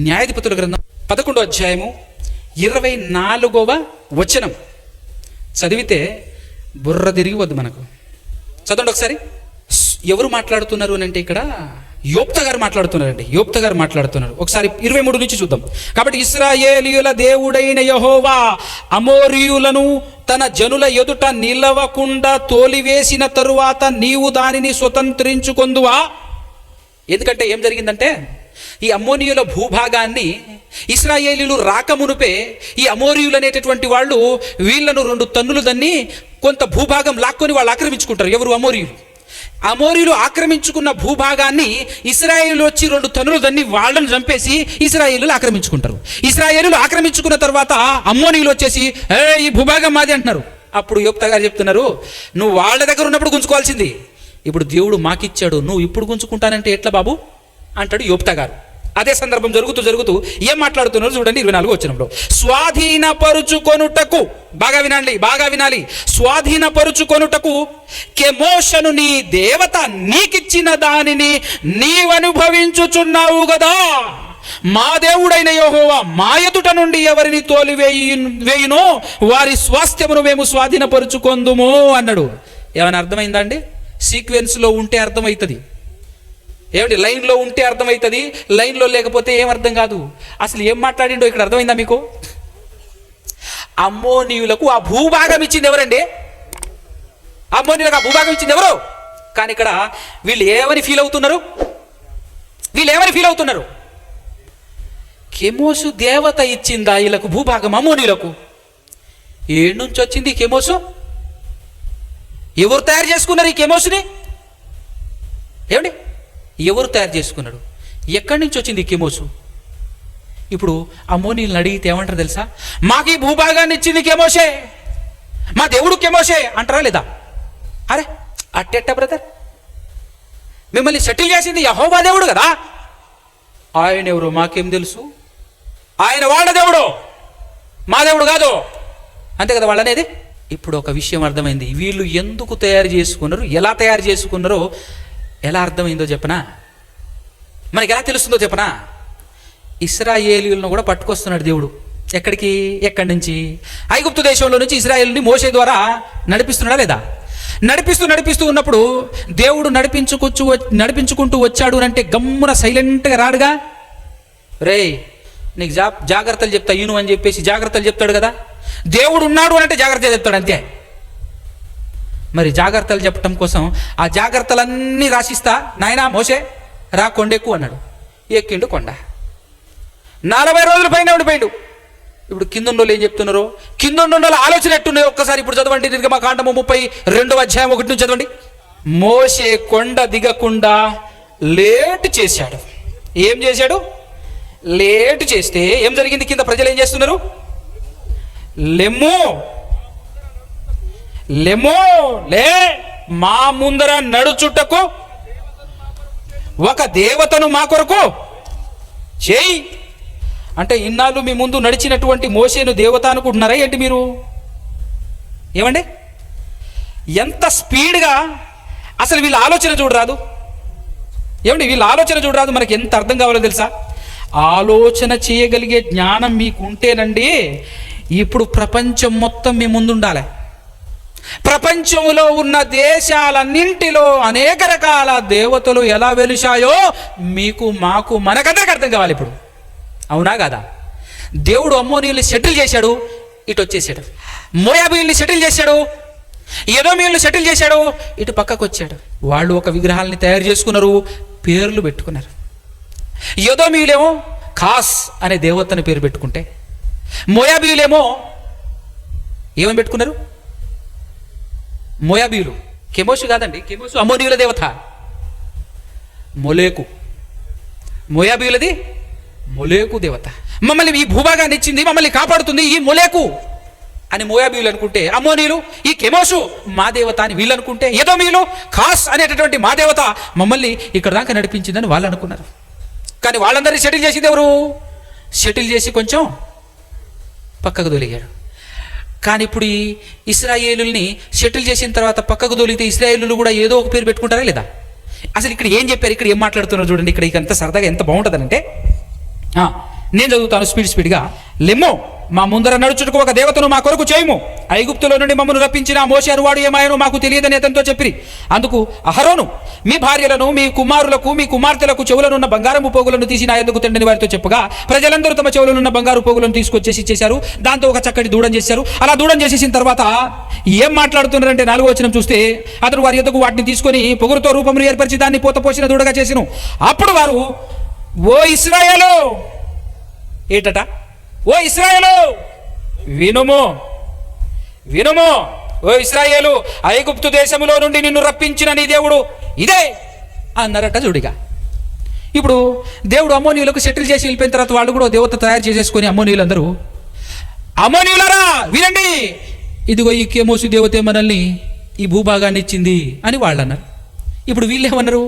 న్యాయాధిపతుల గ్రంథం 11వ అధ్యాయము 24వ వచనం చదివితే బుర్ర తిరిగి వద్దు మనకు. చదవండి ఒకసారి. ఎవరు మాట్లాడుతున్నారు అని అంటే ఇక్కడ యోప్తా గారు మాట్లాడుతున్నారు. ఒకసారి 23 నుంచి చూద్దాం. కాబట్టి ఇశ్రాయేలీయుల దేవుడైన యెహోవా అమోరీయులను తన జనుల ఎదుట నిలవకుండా తోలివేసిన తరువాత నీవు దానిని స్వతంత్రించుకొందువా? ఎందుకంటే ఏం జరిగిందంటే ఈ అమ్మోనీయుల భూభాగాన్ని ఇశ్రాయేలీయులు రాకమునుపే ఈ అమోరీయులు అనేటటువంటి వాళ్ళు వీళ్ళను 2 తన్నులు దన్ని కొంత భూభాగం లాక్కొని వాళ్ళు ఆక్రమించుకుంటారు. ఎవరు? అమోరీయులు. అమోరీలు ఆక్రమించుకున్న భూభాగాన్ని ఇశ్రాయేలు వచ్చి 2 తన్నులు దాన్ని వాళ్ళని చంపేసి ఇశ్రాయేలు ఆక్రమించుకుంటారు. ఇశ్రాయేలు ఆక్రమించుకున్న తర్వాత అమ్మోనీయులు వచ్చేసి ఈ భూభాగం మాది అంటున్నారు. అప్పుడు యోప్తా గారు చెప్తున్నారు, నువ్వు వాళ్ళ దగ్గర ఉన్నప్పుడు గుంజుకోవాల్సింది, ఇప్పుడు దేవుడు మాకిచ్చాడు, నువ్వు ఇప్పుడు గుంజుకుంటానంటే ఎట్లా బాబు అంటాడు యోప్తా గారు. అదే సందర్భం జరుగుతూ ఏం మాట్లాడుతున్నారు చూడండి 24వ వచనంలో. స్వాధీనపరుచుకొనుటకు, బాగా వినాలి, స్వాధీనపరుచుకొనుటకు కెమోషను నీ దేవత నీకిచ్చిన దానిని నీవనుభవించుచున్నావు గదా. మా దేవుడైన యెహోవా మా ఎదుట నుండి ఎవరిని తోలివేయునో వారి స్వాస్థ్యమును మేము స్వాధీనపరుచుకొందుము అన్నాడు. ఏమైనా అర్థమైందా అండి? సీక్వెన్స్లో ఉంటే అర్థమవుతుంది, ఏమిటి లైన్లో ఉంటే అర్థమవుతుంది, లైన్లో లేకపోతే ఏం అర్థం కాదు. అసలు ఏం మాట్లాడిండో ఇక్కడ అర్థమైందా మీకు? అమ్మోనీయులకు ఆ భూభాగం ఇచ్చింది ఎవరండి? అమ్మోనీయులకు ఆ భూభాగం ఇచ్చింది ఎవరు? కానీ ఇక్కడ వీళ్ళు ఏమని ఫీల్ అవుతున్నారు? కెమోసు దేవత ఇచ్చిందా వీళ్ళకు భూభాగం అమ్మోనీయులకు? ఏడు నుంచి వచ్చింది ఈ కెమోసు? ఎవరు తయారు చేసుకున్నారు ఈ కెమోసుని? ఏమండి, ఎవరు తయారు చేసుకున్నాడు? ఎక్కడి నుంచి వచ్చింది ఈ కెమోసు? ఇప్పుడు అమ్మోనీయులను అడిగితే ఏమంటారు తెలుసా? మాకు ఈ భూభాగాన్ని ఇచ్చింది కెమోసే, మా దేవుడు కెమోసే అంటారా లేదా? అరే అట్టెట్ట బ్రదర్, మిమ్మల్ని సెటిల్ చేసింది యెహోవా దేవుడు కదా, ఆయన ఎవరు మాకేం తెలుసు, ఆయన వాళ్ళ దేవుడు, మా దేవుడు కాదు, అంతే కదా వాళ్ళు అనేది. ఇప్పుడు ఒక విషయం అర్థమైంది, వీళ్ళు ఎందుకు తయారు చేసుకున్నారు, ఎలా తయారు చేసుకున్నారో ఎలా అర్థమైందో చెప్పనా, మనకి ఎలా తెలుస్తుందో చెప్పనా? ఇశ్రాయేలీయులను కూడా పట్టుకొస్తున్నాడు దేవుడు. ఎక్కడి నుంచి? ఐగుప్తు దేశంలో నుంచి ఇశ్రాయేలుని మోషే ద్వారా నడిపిస్తున్నాడా లేదా? నడిపిస్తూ ఉన్నప్పుడు దేవుడు నడిపించుకుంటూ వచ్చాడు అంటే గమ్మున సైలెంట్గా రాడుగా. రే నీకు జాగ్రత్తలు చెప్తా ఈను అని చెప్పేసి జాగ్రత్తలు చెప్తాడు కదా. దేవుడు ఉన్నాడు అంటే జాగ్రత్తలు చెప్తాడు అంతే. మరి జాగ్రత్తలు చెప్పటం కోసం ఆ జాగ్రత్తలన్నీ రాసిస్తా, నాయనా మోసే రా కొండెక్కు అన్నాడు. ఎక్కిండు కొండ. 40 రోజుల పైన ఉండిపోయిండు. ఇప్పుడు కిందుండోళ్ళు ఏం చెప్తున్నారు? కిందుండోళ్ళ ఆలోచన ఎట్టున్నాయి ఒక్కసారి ఇప్పుడు చదవండి. నిర్గమకాండము 32వ అధ్యాయం 1 నుంచి చదవండి. మోషే కొండ దిగకుండా లేట్ చేశాడు. ఏం చేశాడు? లేట్ చేస్తే ఏం జరిగింది? కింద ప్రజలు ఏం చేస్తున్నారు? లెమ్మో లే మా ముందర నడుచుటకు ఒక దేవతను మా కొరకు చేయి అంటే, ఇన్నాళ్ళు మీ ముందు నడిచినటువంటి మోషేను దేవత అనుకుంటున్నారా ఏంటి మీరు? ఏమండి, ఎంత స్పీడ్గా అసలు వీళ్ళ ఆలోచన చూడరాదు. ఏమండి, వీళ్ళ ఆలోచన చూడరాదు. మనకి ఎంత అర్థం కావాలో తెలుసా? ఆలోచన చేయగలిగే జ్ఞానం మీకు ఉంటేనండి ఇప్పుడు ప్రపంచం మొత్తం మీ ముందు ఉండాలి. ప్రపంచంలో ఉన్న దేశాలన్నింటిలో అనేక రకాల దేవతలు ఎలా వెలిశాయో మీకు, మాకు, మనకందరికి అర్థం కావాలి ఇప్పుడు. అవునా కాదా? దేవుడు అమ్మోనీయుల్ని సెటిల్ చేశాడు, ఇటు వచ్చేసాడు. మోయాబీయుల్ని సెటిల్ చేశాడు, ఎదోమీయుల్ని సెటిల్ చేశాడు, ఇటు పక్కకు వచ్చాడు. వాళ్ళు ఒక విగ్రహాలని తయారు చేసుకున్నారు, పేర్లు పెట్టుకున్నారు. ఎదోమీయులేమో ఖాస్ అనే దేవతని పేరు పెట్టుకుంటే, మోయాబీయులేమో ఏమని పెట్టుకున్నారు? మోయాబీయులు. కెమోషు కాదండి, కెమోషు అమ్మోనీయుల దేవత. మొలేకు, మోయాబీయులది మొలేకు దేవత. మమ్మల్ని ఈ భూభాగాన్ని ఇచ్చింది, మమ్మల్ని కాపాడుతుంది ఈ మొలేకు అని మోయాబీయులు అనుకుంటే, అమ్మోనీయులు ఈ కెమోషు మా దేవత అని వీళ్ళు అనుకుంటే, ఎదోమీయులు ఖాస్ అనేటటువంటి మా దేవత మమ్మల్ని ఇక్కడ దాకా నడిపించిందని వాళ్ళు అనుకున్నారు. కానీ వాళ్ళందరినీ సెటిల్ చేసింది ఎవరు? సెటిల్ చేసి కొంచెం పక్కకు తొలిగాడు. కానీ ఇప్పుడు ఈ ఇశ్రాయేలుల్ని సెటిల్ చేసిన తర్వాత పక్కకు తొలిగితే ఇశ్రాయేలు కూడా ఏదో ఒక పేరు పెట్టుకుంటారా లేదా? అసలు ఇక్కడ ఏం చెప్పారు, ఇక్కడ ఏం మాట్లాడుతున్నారు చూడండి. ఇక్కడ ఎంత సరదాగా ఎంత బాగుంటుందనంటే, నేను చదువుతాను స్పీడ్గా. లెమ్మో మా ముందర నడుచుటకు ఒక దేవతను మా కొరకు చేయము, ఐగుప్తులో నుండి మమ్మల్ని రప్పించిన మోషే అనువాడు ఏమాయనో మాకు తెలియదని అతనితో చెప్పిరి. అందుకు అహరోను మీ భార్యలను, మీ కుమారులకు, మీ కుమార్తెలకు చెవులనున్న బంగారము పోగులను తీసి నా ఎందుకు తండ్రిని వారితో చెప్పగా, ప్రజలందరూ తమ చెవులనున్న బంగారు పోగులను తీసుకొచ్చేసి ఇచ్చేశారు. దాంతో ఒక చక్కటి దూడం చేశారు. అలా దూడం చేసేసిన తర్వాత ఏం మాట్లాడుతున్నారంటే 4వ వచనం చూస్తే, అతడు వారి యొద్దకు వాటిని తీసుకొని పొగురుతో రూపమును ఏర్పరిచి దాన్ని పోత పోసిన దూడగా చేసిను. అప్పుడు వారు, ఓ ఇశ్రాయేలు, ఏటట, ఓ ఇశ్రాయేలు వినుము ఓ ఇశ్రాయేలు, ఐగుప్తు దేశములో నుండి నిన్ను రప్పించిన నీ దేవుడు ఇదే అన్నారట. చూడిగా ఇప్పుడు దేవుడు అమ్మోనీయులకు సెటిల్ చేసి వెళ్ళిపోయిన తర్వాత వాళ్ళు కూడా దేవత తయారు చేసేసుకొని అమ్మోనీయులందరూ, అమ్మోనీయులరా వినండి, ఇదిగో ఈ కేమోసు దేవతే మనల్ని ఈ భూభాగాన్ని ఇచ్చింది అని వాళ్ళు అన్నారు. ఇప్పుడు వీళ్ళు ఏమన్నారు?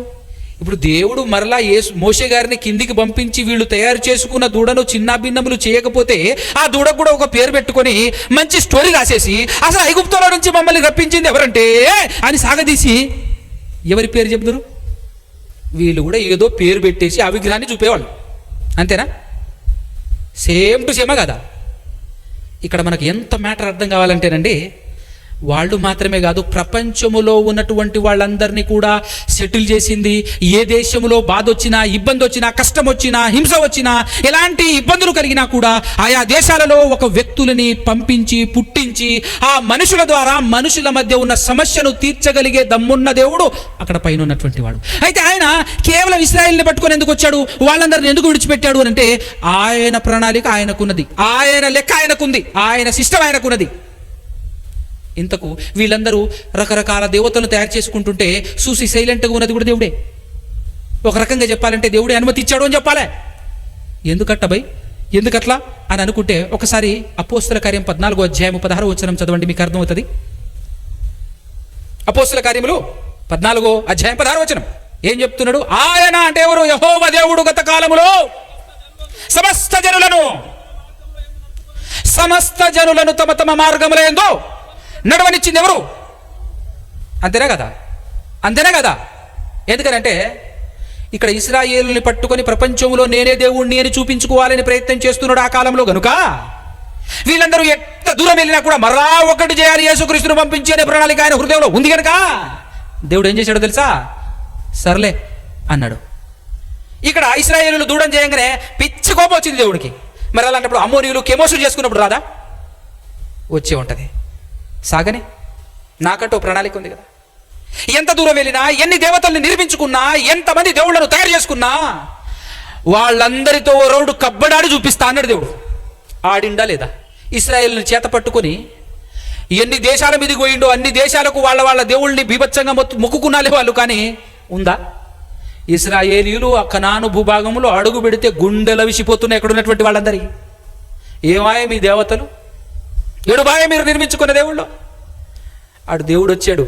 ఇప్పుడు దేవుడు మరలా మోషే గారిని కిందికి పంపించి వీళ్ళు తయారు చేసుకున్న దూడను చిన్న భిన్నములు చేయకపోతే ఆ దూడకు కూడా ఒక పేరు పెట్టుకొని మంచి స్టోరీ రాసేసి అసలు ఐగుప్తులో నుంచి మమ్మల్ని రప్పించింది ఎవరంటే అని సాగదీసి ఎవరి పేరు చెప్తారు? వీళ్ళు కూడా ఏదో పేరు పెట్టేసి ఆ విగ్రహాన్ని చూపేవాళ్ళు. అంతేనా? సేమ్ టు సేమా కదా? ఇక్కడ మనకు ఎంత మ్యాటర్ అర్థం కావాలంటేనండి, వాళ్ళు మాత్రమే కాదు, ప్రపంచములో ఉన్నటువంటి వాళ్ళందరినీ కూడా సెటిల్ చేసింది. ఏ దేశంలో బాధ వచ్చినా, ఇబ్బంది వచ్చినా, కష్టం వచ్చినా, హింస వచ్చినా, ఎలాంటి ఇబ్బందులు కలిగినా కూడా ఆయా దేశాలలో ఒక వ్యక్తులని పంపించి పుట్టించి ఆ మనుషుల ద్వారా మనుషుల మధ్య ఉన్న సమస్యను తీర్చగలిగే దమ్మున్న దేవుడు అక్కడ పైన ఉన్నటువంటి వాడు. అయితే ఆయన కేవలం ఇశ్రాయేలుని పట్టుకొని ఎందుకు వచ్చాడు, వాళ్ళందరిని ఎందుకు విడిచిపెట్టాడు అని అంటే, ఆయన ప్రణాళిక ఆయనకున్నది, ఆయన లెక్క ఆయనకుంది, ఆయన సిస్టమ్ ఆయనకున్నది. ఇంతకు వీళ్ళందరూ రకరకాల దేవతలను తయారు చేసుకుంటుంటే చూసి సైలెంట్గా ఉన్నది కూడా దేవుడే. ఒక రకంగా చెప్పాలంటే దేవుడే అనుమతి ఇచ్చాడు అని చెప్పాలే. ఎందుకట్ట భయ్, ఎందుకట్లా అని అనుకుంటే ఒకసారి అపోస్తల కార్యం 14వ అధ్యాయం 16వ వచనం చదవండి, మీకు అర్థమవుతుంది. అపోస్తల కార్యములు 14వ అధ్యాయం 16వ వచనం ఏం చెప్తున్నాడు? ఆయన అంటే ఎవరు? యెహోవా దేవుడు గత కాలములో సమస్త జనులను తమ తమ మార్గముల యందు నడవనిచ్చింది ఎవరు? అంతేనా కదా? ఎందుకనంటే ఇక్కడ ఇశ్రాయేలుని పట్టుకొని ప్రపంచంలో నేనే దేవుణ్ణి అని చూపించుకోవాలని ప్రయత్నం చేస్తున్నాడు ఆ కాలంలో. గనుక వీళ్ళందరూ ఎంత దూరం వెళ్ళినా కూడా మరలా ఒకటి చేయాలి, యేసుక్రీస్తును పంపించి అనే ప్రణాళిక ఆయన హృదయంలో ఉంది కనుక దేవుడు ఏం చేశాడో తెలుసా? సర్లే అన్నాడు. ఇక్కడ ఇశ్రాయేలులు దూడం చేయగానే పిచ్చి కోపం వచ్చింది దేవుడికి. మరి అలాంటప్పుడు అమ్మోనీయులు కెమోసులు చేసుకున్నప్పుడు రాదా? వచ్చే ఉంటుంది. సాగని నాకంటూ ప్రణాళిక ఉంది కదా. ఎంత దూరం వెళ్ళినా, ఎన్ని దేవతల్ని నిర్మించుకున్నా, ఎంతమంది దేవుళ్ళను తయారు చేసుకున్నా వాళ్ళందరితో రౌండ్ కబ్బడాడి చూపిస్తా అన్నాడు దేవుడు. ఆడిండా లేదా? ఇశ్రాయేలుని చేత పట్టుకొని ఎన్ని దేశాల మీదకి పోయిండో అన్ని దేశాలకు వాళ్ళ దేవుళ్ళని బీభత్సంగా మొక్కుకున్నాలే వాళ్ళు. కానీ ఉందా? ఇశ్రాయేలీయులు ఆ కనాను భూభాగంలో అడుగు పెడితే గుండెల విసిపోతున్నాయి ఎక్కడ ఉన్నటువంటి వాళ్ళందరి. ఏమాయ మీ దేవతలు, ఎడుబాయ మీరు నిర్మించుకున్న దేవుళ్ళు. ఆడు దేవుడు వచ్చాడు.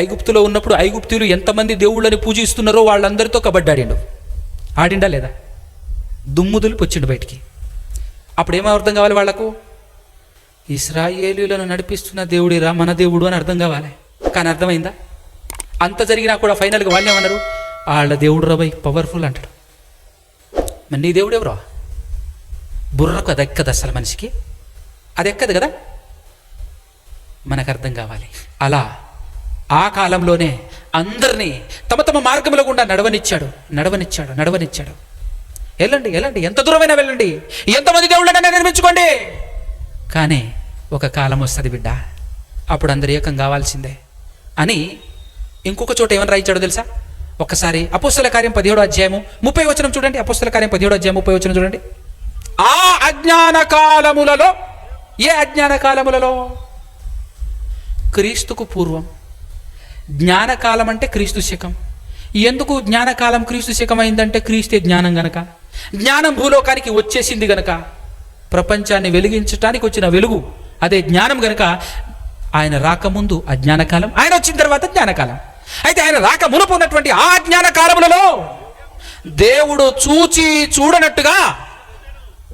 ఐగుప్తులో ఉన్నప్పుడు ఐగుప్తులు ఎంతమంది దేవుళ్ళని పూజిస్తున్నారో వాళ్ళందరితో కబడ్డాడిండు. ఆడిండా లేదా? దుమ్ముదులు పొచ్చిండు బయటికి. అప్పుడు ఏమో అర్థం కావాలి వాళ్లకు? ఇశ్రాయేలీయులను నడిపిస్తున్న దేవుడిరా మన దేవుడు అని అర్థం కావాలి. కానీ అర్థమైందా? అంత జరిగినా కూడా ఫైనల్గా వాళ్ళు ఏమన్నారు? వాళ్ళ దేవుడు రా బై పవర్ఫుల్ అంటాడు. మరి నీ దేవుడు ఎవరో? బుర్రకు అది ఎక్కదు అసలు, మనిషికి అది ఎక్కదు కదా. మనకు అర్థం కావాలి. అలా ఆ కాలంలోనే అందరినీ తమ తమ మార్గముల గుండా నడవనిచ్చాడు. వెళ్ళండి, ఎంత దూరమైనా వెళ్ళండి, ఎంతమంది దేవుళ్ళనైనా నిర్మించుకోండి. కానీ ఒక కాలం వస్తుంది బిడ్డ, అప్పుడు అందరు ఏకం కావాల్సిందే అని ఇంకొక చోట ఏమని రాయించాడో తెలుసా? ఒక్కసారి అపోస్తల కార్యం 17వ అధ్యాయము 30వ వచనం చూడండి. అపోస్తల కార్యం 17వ అధ్యాయం 30వ వచనం చూడండి. ఆ అజ్ఞాన కాలములలో, ఏ అజ్ఞాన కాలములలో? క్రీస్తుకు పూర్వం. జ్ఞానకాలం అంటే క్రీస్తు శకం. ఎందుకు జ్ఞానకాలం క్రీస్తు శకం అయిందంటే క్రీస్తే జ్ఞానం గనక. జ్ఞానం భూలోకానికి వచ్చేసింది గనక, ప్రపంచాన్ని వెలిగించడానికి వచ్చిన వెలుగు అదే జ్ఞానం గనక ఆయన రాకముందు అజ్ఞానకాలం, ఆయన వచ్చిన తర్వాత జ్ఞానకాలం. అయితే ఆయన రాక మునుపు ఉన్నటువంటి ఆ జ్ఞాన కాలములలో దేవుడు చూచి చూడనట్టుగా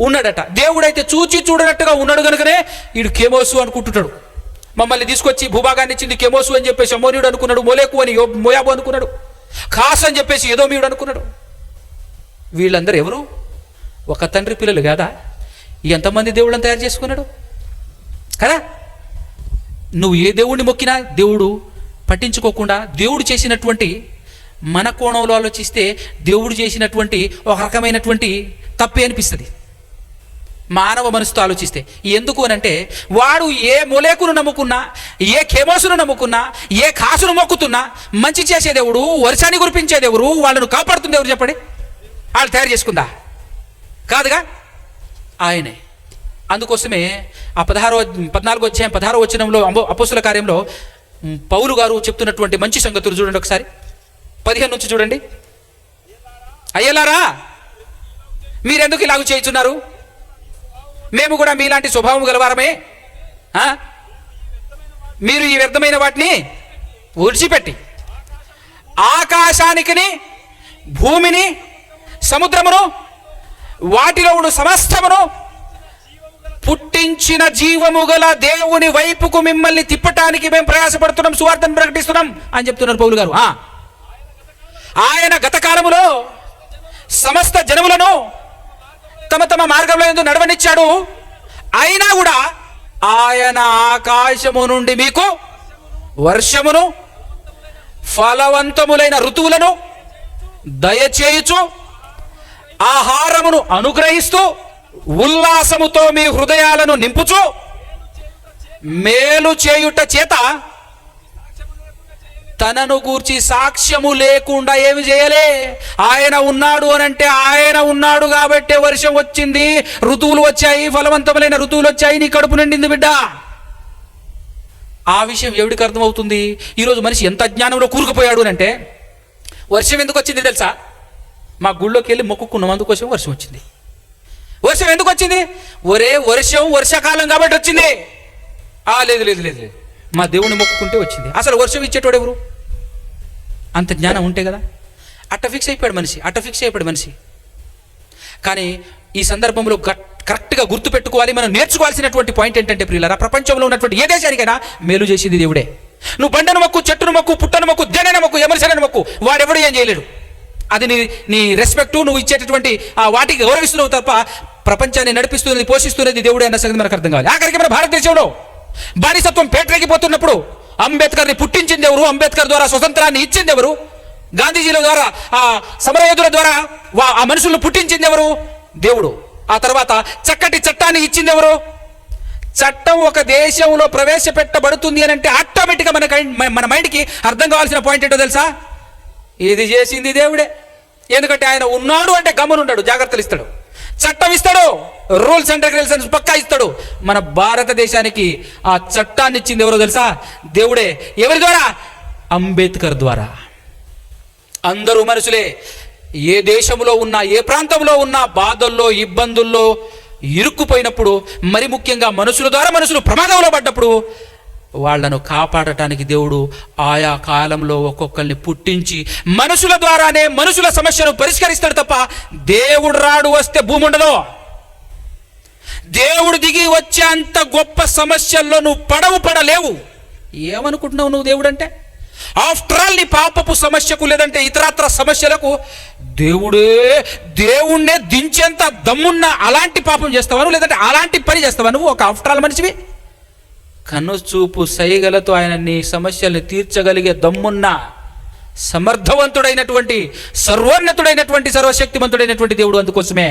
ఉన్నాడట. దేవుడైతే చూచి చూడనట్టుగా ఉన్నాడు కనుకనే వీడు కెమోసు అనుకుంటున్నాడు. మమ్మల్ని తీసుకొచ్చి భూభాగాన్ని ఇచ్చింది కెమోసు అని చెప్పేసి అమోనీయుడు అనుకున్నాడు, మోలేకు అని మోయాబు అనుకున్నాడు, ఖాస్ అని చెప్పేసి ఎదోమీయుడు అనుకున్నాడు. వీళ్ళందరూ ఎవరు? ఒక తండ్రి పిల్లలు కాదా? ఎంతమంది దేవుళ్ళని తయారు చేసుకున్నాడు కదా. నువ్వు ఏ దేవుడిని మొక్కినా దేవుడు పట్టించుకోకుండా, దేవుడు చేసినటువంటి, మన కోణంలో ఆలోచిస్తే దేవుడు చేసినటువంటి ఒక రకమైనటువంటి తప్పే అనిపిస్తుంది మానవ మనసుతో ఆలోచిస్తే. ఎందుకు అనంటే వాడు ఏ మొలేకును నమ్ముకున్నా, ఏ కెమోసును నమ్ముకున్నా, ఏ కాసును మొక్కుతున్నా మంచి చేసే దేవుడు, వర్షాన్ని కురిపించే దేవుడు, వాళ్ళను కాపాడుతుంది ఎవరు చెప్పండి? వాళ్ళు తయారు చేసుకుందా? కాదుగా, ఆయనే. అందుకోసమే ఆ 14వ అధ్యాయం 16వ వచనంలో అపోస్తుల కార్యంలో పౌలు గారు చెప్తున్నటువంటి మంచి సంగతులు చూడండి ఒకసారి. 15 నుంచి చూడండి. అయ్యలారా, మీరెందుకు ఇలాగ చేయుచున్నారు? మేము కూడా మీలాంటి స్వభావం గలవారమే. మీరు ఈ వ్యర్థమైన వాటిని విడిచిపెట్టి ఆకాశానికి, భూమిని, సముద్రమును, వాటిలో ఉన్న సమస్తమును పుట్టించిన జీవము గల దేవుని వైపుకు మిమ్మల్ని తిప్పటానికి మేము ప్రయాసపడుతున్నాం, సువార్తను ప్రకటిస్తున్నాం అని చెప్తున్నారు పౌలు గారు. ఆయన గత కాలములో సమస్త జనములను తమ తమ మార్గంలో ఎందుకు నడవనిచ్చాడు. అయినా కూడా ఆయన ఆకాశము నుండి మీకు వర్షమును, ఫలవంతములైన ఋతువులను దయచేయుచు, ఆహారమును అనుగ్రహిస్తూ, ఉల్లాసముతో మీ హృదయాలను నింపుచు, మేలు చేయుట చేత తనను గూర్చి సాక్ష్యము లేకుండా ఏమి చేయలే. ఆయన ఉన్నాడు అనంటే ఆయన ఉన్నాడు కాబట్టే వర్షం వచ్చింది, ఋతువులు వచ్చాయి, ఫలవంతములైన ఋతువులు వచ్చాయి, నీ కడుపు నిండింది బిడ్డ. ఆ విషయం ఎవడికి అర్థమవుతుంది? ఈరోజు మనిషి ఎంత అజ్ఞానంలో కూరుకుపోయాడు అంటే, వర్షం ఎందుకు వచ్చింది తెలుసా? మా గుళ్ళోకి వెళ్ళి మొక్కుకున్నాం, అందుకోసం వర్షం వచ్చింది. వర్షం ఎందుకు వచ్చింది? వర్షం వర్షాకాలం కాబట్టి వచ్చింది. లేదు లేదు లేదు లేదు, మా దేవుని మొక్కుకుంటే వచ్చింది. అసలు వర్షం ఇచ్చేటోడు ఎవరు? అంత జ్ఞానం ఉంటే కదా. అట్ట ఫిక్స్ అయిపోయాడు మనిషి. కానీ ఈ సందర్భంలో కరెక్ట్గా గుర్తుపెట్టుకోవాలి. మనం నేర్చుకోవాల్సినటువంటి పాయింట్ ఏంటంటే ప్రియులారా, ప్రపంచంలో ఉన్నటువంటి ఏ దేశానికైనా మేలు చేసింది దేవుడే. నువ్వు బండను మొక్కు, చెట్టును మొక్కు, పుట్టను మొక్కు, దేనైనా మొక్కు, ఎమరిసైనా మొక్కు, వాడెవడు ఏం చేయలేడు. అది నీ రెస్పెక్ట్, నువ్వు ఇచ్చేటటువంటి వాటికి గౌరవిస్తున్నావు తప్ప ప్రపంచాన్ని నడిపిస్తున్నది, పోషిస్తున్నది దేవుడే అన్న సంగతి మనకు అర్థం కావాలి. ఆఖరికి మన భారతదేశంలో బానిసత్వం పేటరేగిపోతున్నప్పుడు అంబేద్కర్ని పుట్టించింది ఎవరు? అంబేద్కర్ ద్వారా స్వతంత్రాన్ని ఇచ్చింది ఎవరు? గాంధీజీల ద్వారా, ఆ సమరయోధుల ద్వారా ఆ మనుషులను పుట్టించింది ఎవరు? దేవుడు. ఆ తర్వాత చక్కటి చట్టాన్ని ఇచ్చింది ఎవరు? చట్టం ఒక దేశంలో ప్రవేశపెట్టబడుతుంది అని అంటే ఆటోమేటిక్గా మన మైండ్కి అర్థం కావాల్సిన పాయింట్ ఏంటో తెలుసా? ఇది చేసింది దేవుడే. ఎందుకంటే ఆయన ఉన్నాడు అంటే గమ్మునుంటాడు, జాగ్రత్తలు ఇస్తాడు, చట్టం ఇస్తాడు, రూల్స్ అండ్ రెగ్యులేషన్స్ పక్కా ఇస్తాడు. మన భారతదేశానికి ఆ చట్టాన్ని ఇచ్చింది ఎవరో తెలుసా? దేవుడే. ఎవరి ద్వారా? అంబేద్కర్ ద్వారా. అందరూ మనుషులే. ఏ దేశంలో ఉన్నా, ఏ ప్రాంతంలో ఉన్నా, బాధల్లో, ఇబ్బందుల్లో ఇరుక్కుపోయినప్పుడు, మరి ముఖ్యంగా మనుషుల ద్వారా మనుషులు ప్రమాదంలో పడ్డప్పుడు వాళ్లను కాపాడటానికి దేవుడు ఆయా కాలంలో ఒక్కొక్కరిని పుట్టించి మనుషుల ద్వారానే మనుషుల సమస్యను పరిష్కరిస్తాడు తప్ప దేవుడు రాడు వస్తే భూమి ఉండదు. దేవుడు దిగి వచ్చే అంత గొప్ప సమస్యల్లో నువ్వు పడలేవు. ఏమనుకుంటున్నావు నువ్వు దేవుడు అంటే? ఆఫ్టర్ ఆల్ నీ పాపపు సమస్యకు, లేదంటే ఇతరత్ర సమస్యలకు దేవుణ్ణే దించేంత దమ్మున్న అలాంటి పాపం చేస్తావా, లేదంటే అలాంటి పని చేస్తావా నువ్వు? ఒక ఆఫ్టర్ ఆల్ మనిషివి. కన్ను చూపు సైగలతో ఆయన నీ సమస్యల్ని తీర్చగలిగే దమ్మున్న సమర్థవంతుడైనటువంటి, సర్వోన్నతుడైనటువంటి, సర్వశక్తిమంతుడైనటువంటి దేవుడు. అందుకోసమే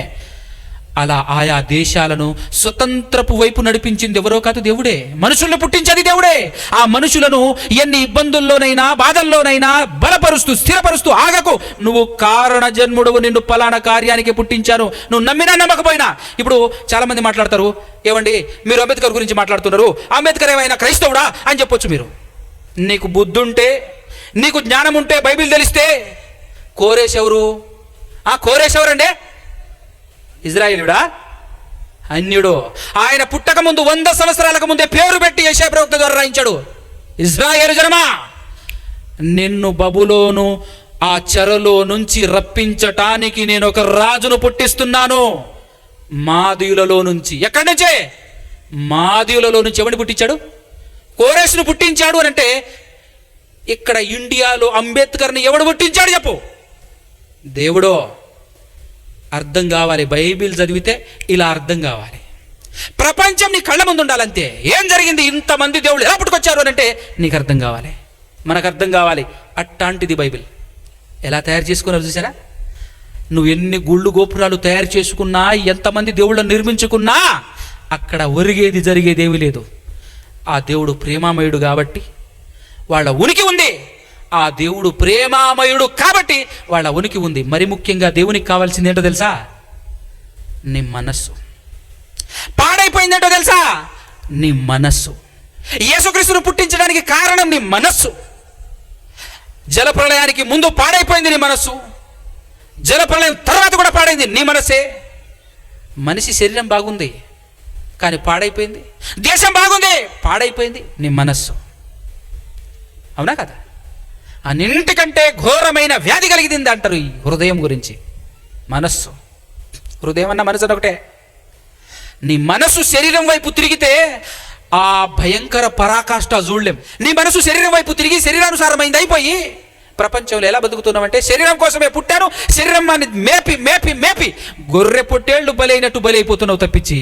అలా ఆయా దేశాలను స్వతంత్రపు వైపు నడిపించింది ఎవరో కాదు, దేవుడే. మనుషులను పుట్టించేది దేవుడే. ఆ మనుషులను ఎన్ని ఇబ్బందుల్లోనైనా, బాధల్లోనైనా బలపరుస్తూ, స్థిరపరుస్తూ, ఆగకు, నువ్వు కారణ జన్ముడువు, నిన్ను పలానా కార్యానికి పుట్టించాను, నువ్వు నమ్మినా నమ్మకపోయినా. ఇప్పుడు చాలా మంది మాట్లాడతారు, ఏమండి మీరు అంబేద్కర్ గురించి మాట్లాడుతున్నారు, అంబేద్కర్ ఏమైనా క్రైస్తవుడా అని చెప్పొచ్చు మీరు. నీకు బుద్ధి ఉంటే, నీకు జ్ఞానం ఉంటే, బైబిల్ తెలిస్తే, కోరేష్ ఎవరు? కోరేష్ ఎవరండి? ఇజ్రాయేలుడా? అన్యుడు. ఆయన పుట్టక ముందు 100 సంవత్సరాలకు ముందే పేరు పెట్టి యెషయా ప్రవక్త ద్వారా రాయించాడు, ఇజ్రాయేలు జనమా, నిన్ను బబులోను ఆ చెరలో నుంచి రప్పించటానికి నేను ఒక రాజును పుట్టిస్తున్నాను, మాదీయులలో నుంచి. ఎక్కడి నుంచే? మాదీయులలో నుంచి. ఎవరిని పుట్టించాడు? కోరేష్ను పుట్టించాడు అని అంటే ఇక్కడ ఇండియాలో అంబేద్కర్ని ఎవడు పుట్టించాడు చెప్పు? దేవుడో. అర్థం కావాలి. బైబిల్ చదివితే ఇలా అర్థం కావాలి. ప్రపంచం నీ కళ్ళ ముందు ఉండాలంతే. ఏం జరిగింది, ఇంతమంది దేవుళ్ళు ఎలా పుట్టుకొచ్చారు అని అంటే నీకు అర్థం కావాలి, మనకు అర్థం కావాలి. అట్లాంటిది బైబిల్. ఎలా తయారు చేసుకున్నారు చూసారా? నువ్వు ఎన్ని గుళ్ళు గోపురాలు తయారు చేసుకున్నా, ఎంతమంది దేవుళ్ళని నిర్మించుకున్నా అక్కడ ఒరిగేది జరిగేది ఏమీ లేదు. ఆ దేవుడు ప్రేమామయుడు కాబట్టి వాళ్ళ ఉనికి ఉంది. ఆ దేవుడు ప్రేమామయుడు కాబట్టి వాళ్ళ ఉనికి ఉంది. మరి ముఖ్యంగా దేవునికి కావాల్సింది ఏంటో తెలుసా? నీ మనస్సు. పాడైపోయిన పాడైపోయిందేంటో తెలుసా? నీ మనస్సు. యేసుక్రీస్తును పుట్టించడానికి కారణం నీ మనస్సు. జలప్రళయానికి ముందు పాడైపోయింది నీ మనస్సు, జలప్రళయం తర్వాత కూడా పాడైంది నీ మనస్సే. మనిషి శరీరం బాగుంది కానీ పాడైపోయింది, దేశం బాగుంది పాడైపోయింది నీ మనస్సు. అవునా కదా? అన్నింటికంటే ఘోరమైన వ్యాధి కలిగింది అంటారు ఈ హృదయం గురించి. మనస్సు, హృదయం అన్న మనసు ఒకటే. నీ మనసు శరీరం వైపు తిరిగితే ఆ భయంకర పరాకాష్ఠ చూడలేం. నీ మనసు శరీరం వైపు తిరిగి శరీరానుసారమైంది అయిపోయి ప్రపంచంలో ఎలా బతుకుతున్నామంటే, శరీరం కోసమే పుట్టాను, శరీరాన్ని మేపి మేపి మేపి గొర్రె పొట్టేళ్లు బలైనట్టు బలైపోతున్నావు తప్పించి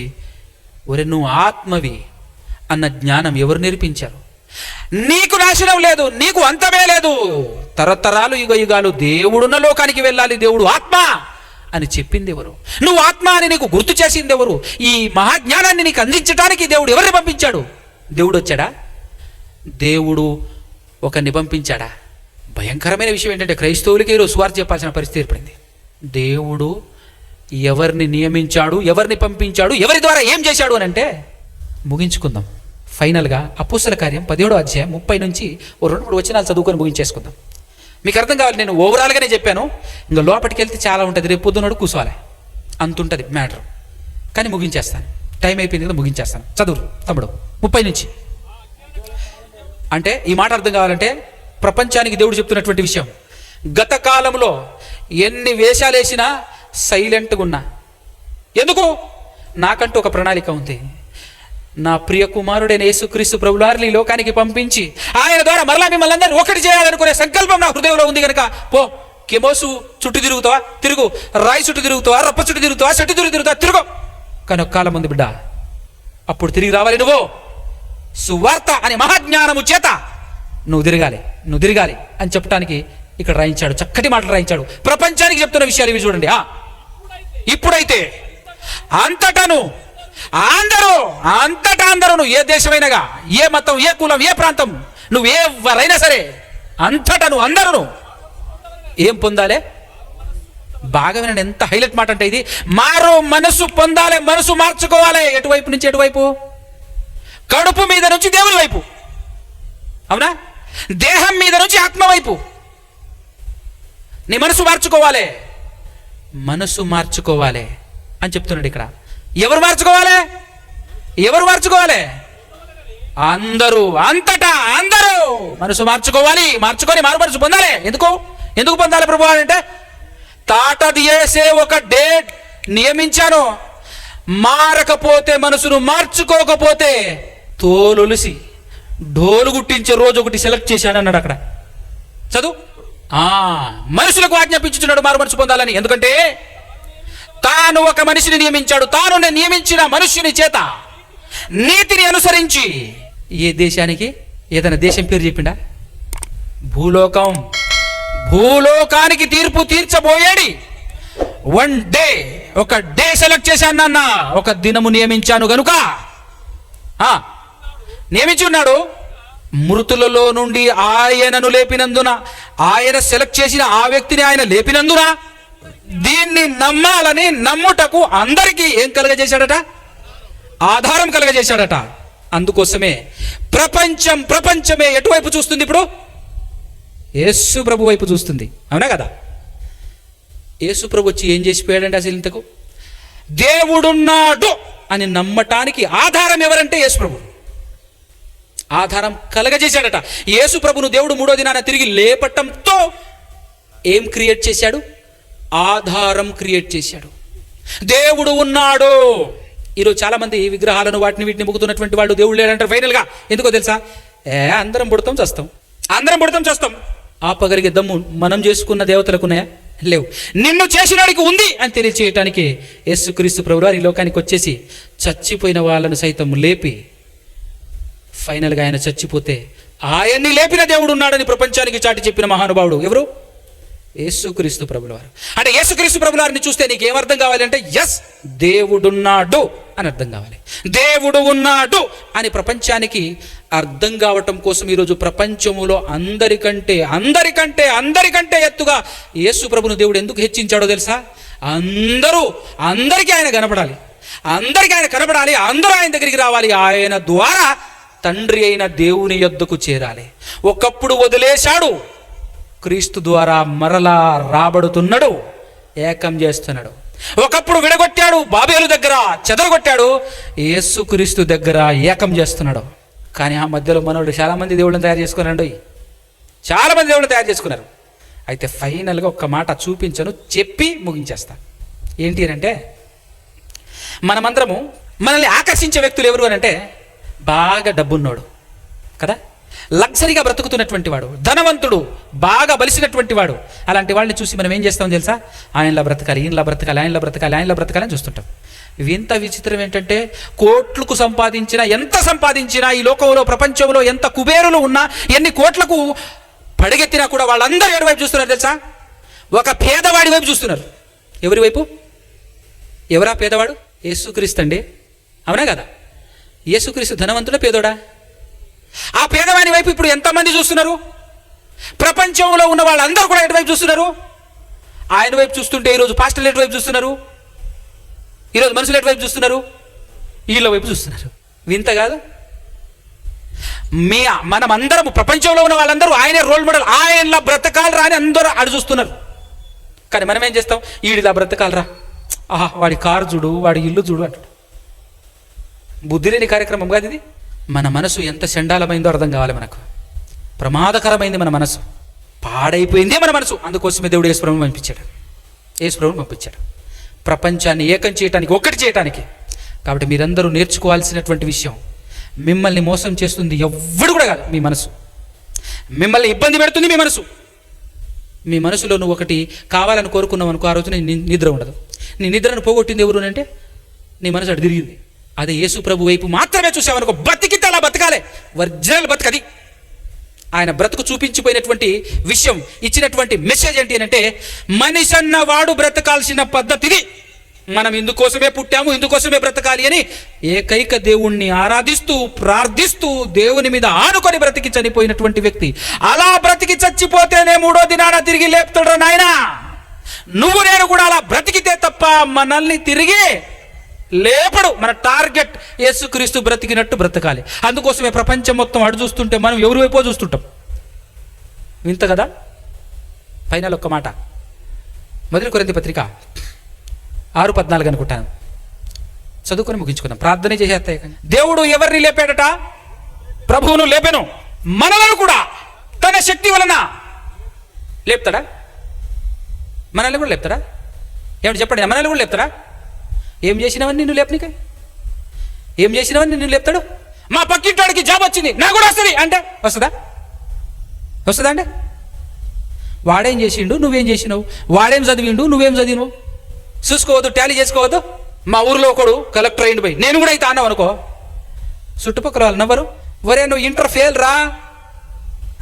ఒరే నువ్వు ఆత్మవి అన్న జ్ఞానం ఎవరు నేర్పించారు? నీకు నాశనం లేదు, నీకు అంతమే లేదు. తరతరాలు యుగ యుగాలు దేవుడున్న లోకానికి వెళ్ళాలి, దేవుడు ఆత్మ అని చెప్పింది ఎవరు? నువ్వు ఆత్మ అని నీకు గుర్తు చేసింది ఎవరు? ఈ మహాజ్ఞానాన్ని నీకు అందించడానికి దేవుడు ఎవరిని పంపించాడు? దేవుడు వచ్చాడా? దేవుడు ఒకరిని పంపించాడా? భయంకరమైన విషయం ఏంటంటే క్రైస్తవులకి ఈరోజు సువార్త చెప్పాల్సిన పరిస్థితి ఏర్పడింది. దేవుడు ఎవరిని నియమించాడు, ఎవరిని పంపించాడు, ఎవరి ద్వారా ఏం చేశాడు అని అంటే ముగించుకుందాం. ఫైనల్గా అపోస్తల కార్యం 17వ అధ్యాయం 30 నుంచి 2-3 వచనాలు చదువుకొని ముగించేసుకుందాం. మీకు అర్థం కావాలి, నేను ఓవరాల్గానే చెప్పాను, ఇంకా లోపలికి వెళ్తే చాలా ఉంటుంది. రేపు పొద్దున్నోడు కూర్చోవాలి, అంత ఉంటుంది మ్యాటర్. కానీ ముగించేస్తాను, టైం అయిపోయింది కదా, ముగించేస్తాను. చదువు తమ్ముడు 30 నుంచి. అంటే ఈ మాట అర్థం కావాలంటే ప్రపంచానికి దేవుడు చెప్తున్నటువంటి విషయం, గత కాలంలో ఎన్ని వేషాలు వేసినా సైలెంట్గా ఉన్నా. ఎందుకు? నాకంటూ ఒక ప్రణాళిక ఉంది. నా ప్రియ కుమారుడైన యేసుక్రీస్తు ప్రభువారిని ఈ లోకానికి పంపించి ఆయన ద్వారా మరలా మిమ్మల్ని అందరినీ ఒకటి చేయాలనుకునే సంకల్పం నా హృదయంలో ఉంది కనుక పో, కెమోసు చుట్టూ తిరుగుతావా తిరుగు, రాయి చుట్టూ తిరుగుతావా, రప్ప చుట్టూ తిరుగుతావా, చెట్టు చుట్టూ తిరుగుతావా తిరుగు. కానీ ఒక కాలం ఉంది బిడ్డ, అప్పుడు తిరిగి రావాలి. నువ్వు సువార్త అనే మహాజ్ఞానము చేత నువ్వు తిరగాలి అని చెప్పడానికి ఇక్కడ రాయించాడు. చక్కటి మాటలు రాయించాడు. ప్రపంచానికి చెప్తున్న విషయాలు ఇవి చూడండి. ఇప్పుడైతే అంతటాను అందరూ ఏ దేశమైనగా, ఏ మతం, ఏ కులం, ఏ ప్రాంతం, నువ్వు ఎవరైనా సరే అంతటాను అందరూ ఏం పొందాలి? బాగా వినండి, ఎంత హైలైట్ మాట అంటే ఇది. మారు మనసు పొందాలి, మనసు మార్చుకోవాలి. ఎటువైపు నుంచి ఎటువైపు? కడుపు మీద నుంచి దేవుని వైపు, అవునా? దేహం మీద నుంచి ఆత్మ వైపు. నీ మనసు మార్చుకోవాలి, మనసు మార్చుకోవాలి అని చెప్తున్నాడు ఇక్కడ. ఎవరు మార్చుకోవాలి? అందరూ, అంతటా అందరూ మనసు మార్చుకొని మారు మనసు పొందాలి. ఎందుకు పొందాలి ప్రభు అంటే, తాటది వేసే ఒక డేట్ నియమించాను. మారకపోతే, మనసును మార్చుకోకపోతే తోలొలిసి డోలు గుట్టించే రోజు ఒకటి సెలెక్ట్ చేశాను అన్నాడు అక్కడ. చదువు. మనుషులకు ఆజ్ఞాపించుచున్నాడు మారు మనసు పొందాలని. ఎందుకంటే తాను ఒక మనిషిని నియమించాడు. తాను నియమించిన మనుష్యుని చేత నీతిని అనుసరించి ఏ దేశానికి, ఏదైనా దేశం పేరు చెప్పిండా? భూలోకానికి తీర్పు తీర్చబోయేది ఒక డే సెలెక్ట్ చేశాను నాన్న. ఒక దినము నియమించాను గనుక నియమించి ఉన్నాడు. మృతులలో నుండి ఆయనను లేపినందున, ఆయన సెలెక్ట్ చేసిన ఆ వ్యక్తిని ఆయన లేపినందున దీన్ని నమ్మాలని, నమ్ముటకు అందరికీ ఏం కలగజేశాడట? ఆధారం కలగజేశాడట. అందుకోసమే ప్రపంచమే ఎటువైపు చూస్తుంది? ఇప్పుడు యేసు ప్రభు వైపు చూస్తుంది, అవునా కదా? యేసు ప్రభు వచ్చి ఏం చేసిపోయాడంటే అసలు ఇంతకు దేవుడున్నాడు అని నమ్మటానికి ఆధారం ఎవరంటే యేసు ప్రభు. ఆధారం కలగజేశాడట. యేసు ప్రభును దేవుడు 3వ దినాన తిరిగి లేపటంతో ఏం క్రియేట్ చేశాడు? ఆధారం క్రియేట్ చేశాడు. దేవుడు ఉన్నాడు. ఈరోజు చాలా మంది విగ్రహాలను వీటిని మొక్కుతున్నటువంటి వాళ్ళు దేవుడు లేడంటారు ఫైనల్గా. ఎందుకో తెలుసా? అందరం పుడతాం చేస్తాం. ఆపగలిగే దమ్ము మనం చేసుకున్న దేవతలకు ఉన్నాయా? లేవు. నిన్ను చేసినాడికి ఉంది అని తెలియచేయటానికి యేసుక్రీస్తు ప్రభువారు ఈ లోకానికి వచ్చేసి చచ్చిపోయిన వాళ్ళను సైతం లేపి, ఫైనల్గా ఆయన చచ్చిపోతే ఆయన్ని లేపిన దేవుడు ఉన్నాడని ప్రపంచానికి చాటి చెప్పిన మహానుభావుడు ఎవరు? యేసుక్రీస్తు ప్రభువారు. అంటే యేసుక్రీస్తు ప్రభువారిని చూస్తే నీకు ఏమర్థం కావాలంటే, ఎస్ దేవుడున్నాడు అని అర్థం కావాలి. దేవుడు ఉన్నాడు అని ప్రపంచానికి అర్థం కావటం కోసం ఈరోజు ప్రపంచములో అందరికంటే ఎత్తుగా యేసు ప్రభును దేవుడు ఎందుకు హెచ్చించాడో తెలుసా? అందరికీ ఆయన కనపడాలి. అందరికీ ఆయన కనబడాలి, అందరూ ఆయన దగ్గరికి రావాలి, ఆయన ద్వారా తండ్రి అయిన దేవుని యొద్దకు చేరాలి. ఒకప్పుడు వదిలేశాడు, క్రీస్తు ద్వారా మరలా రాబడుతున్నాడు, ఏకం చేస్తున్నాడు. ఒకప్పుడు విడగొట్టాడు, బాబేలు దగ్గర చెదరగొట్టాడు, యేసుక్రీస్తు దగ్గర ఏకం చేస్తున్నాడు. కానీ ఆ మధ్యలో మనోడు చాలామంది దేవుళ్ళని తయారు చేసుకున్నారండి, చాలామంది దేవుళ్ళని తయారు చేసుకున్నారు. అయితే ఫైనల్గా ఒక్క మాట చూపించను, చెప్పి ముగించేస్తా. ఏంటి అని అంటే, మనమందరము మనల్ని ఆకర్షించే వ్యక్తులు ఎవరు అని అంటే బాగా డబ్బున్నోడు కదా, లగ్జరీగా బ్రతుకుతున్నటువంటి వాడు, ధనవంతుడు, బాగా బలిసినటువంటి వాడు. అలాంటి వాళ్ళని చూసి మనం ఏం చేస్తాం తెలుసా? ఆయనలా బ్రతకాలి, ఈయనలా బ్రతకాలి, ఆయనలా బ్రతకాలి, ఆయనలా బ్రతకాలి అని చూస్తుంటాం. ఇంత విచిత్రం ఏంటంటే, కోట్లకు సంపాదించినా, ఎంత సంపాదించినా, ఈ లోకంలో ప్రపంచంలో ఎంత కుబేరులు ఉన్నా, ఎన్ని కోట్లకు పడిగెత్తినా కూడా వాళ్ళందరూ ఎవరి వైపు చూస్తున్నారు తెలుసా? ఒక పేదవాడి వైపు చూస్తున్నారు. ఎవరి వైపు? ఎవరా పేదవాడు? యేసుక్రీస్తు అండి, అవునా కదా? యేసుక్రీస్తు ధనవంతుడా పేదోడా? ఆ పేదవాడి వైపు ఇప్పుడు ఎంతమంది చూస్తున్నారు? ప్రపంచంలో ఉన్న వాళ్ళందరూ కూడా ఎటువైపు చూస్తున్నారు? ఆయన వైపు చూస్తుంటే ఈరోజు పాస్టర్లు ఎటువైపు చూస్తున్నారు? ఈరోజు మనుషులు ఎటువైపు చూస్తున్నారు? వీళ్ళ వైపు చూస్తున్నారు. వింత కాదు? మనం అందరం, ప్రపంచంలో ఉన్న వాళ్ళందరూ ఆయనే రోల్ మోడల్, ఆయనలా బ్రతకాలి రా అని అందరూ అడు చూస్తున్నారు. కానీ మనం ఏం చేస్తాం? ఈడిలా బ్రతకాలరా, ఆహా వాడి కారు చూడు, వాడి ఇల్లు చూడు అంటాడు. బుద్ధి లేని కార్యక్రమం కాదు ఇది. మన మనసు ఎంత చండాలమైందో అర్థం కావాలి మనకు. ప్రమాదకరమైంది మన మనసు, పాడైపోయింది మన మనసు. అందుకోసమే దేవుడు యేసుప్రభువుని పంపించాడు ప్రపంచాన్ని ఏకం చేయటానికి, ఒక్కటి చేయటానికి. కాబట్టి మీరందరూ నేర్చుకోవాల్సినటువంటి విషయం, మిమ్మల్ని మోసం చేస్తుంది ఎవ్వడు కూడా కాదు మీ మనసు. మిమ్మల్ని ఇబ్బంది పెడుతుంది మీ మనసు. మీ మనసులో నువ్వు ఒకటి కావాలని కోరుకున్నావు అనుకో, ఆ రోజు నీ నిద్ర ఉండదు. నీ నిద్రను పోగొట్టింది ఎవరు అంటే నీ మనసు అటు తిరిగింది. అదే యేసు ప్రభు వైపు మాత్రమే చూసావనుకో, బతికితే అలా బతకాలే, ఒరిజినల్ బతకది. ఆయన బ్రతుకు చూపించిపోయినటువంటి విషయం, ఇచ్చినటువంటి మెసేజ్ ఏంటి అంటే, మనిషి అన్నవాడు బ్రతకాల్సిన పద్ధతిది. మనం ఇందుకోసమే పుట్టాము, ఇందుకోసమే బ్రతకాలి అని ఏకైక దేవుణ్ణి ఆరాధిస్తూ, ప్రార్థిస్తూ, దేవుని మీద ఆనుకొని బ్రతికి చనిపోయినటువంటి వ్యక్తి. అలా బ్రతికి చచ్చిపోతేనే మూడో దినాన తిరిగి లేపుతాడు నాయనా. నువ్వు నేను కూడా అలా బ్రతికితే తప్ప మనల్ని తిరిగి లేపడు. మన టార్గెట్ యేసుక్రీస్తు బ్రతికినట్టు బ్రతకాలి. అందుకోసమే ప్రపంచం మొత్తం అడు చూస్తుంటే మనం ఎవరి వైపో చూస్తుంటాం. వింత కదా? ఫైనల్ ఒక్క మాట, మొదటి కొరింథీ పత్రిక 6:14 అనుకుంటాను, చదువుకొని ముగించుకుందాం, ప్రార్థన చేసేస్తాయి. దేవుడు ఎవరిని లేపాడట? ప్రభువును లేపెను, మనలను కూడా తన శక్తి వలన లేపుతాడా? మనల్ని కూడా లేపుతాడా? ఏమిటి చెప్పండి, మనల్ని కూడా లేపుతాడా? ఏం చేసినవని నిన్ను లేపనికే? ఏం చేసినవని నిన్ను లేపుతాడు? మా పక్కింటోడికి జాబ్ వచ్చింది, నాకు కూడా వస్తుంది అంటే వస్తుందా అంటే? వాడేం చేసిండు, నువ్వేం చేసినావు? వాడేం చదివిండు, నువ్వేం చదివినావు? చూసుకోవద్దు, టాలీ చేసుకోవద్దు. మా ఊరిలో ఒకడు కలెక్టర్ అయింది పోయి, నేను కూడా అయితే అన్నావు అనుకో, చుట్టుపక్కల వాళ్ళు నవ్వరు, వరే నువ్వు ఇంటర్ ఫెయిల్ రా,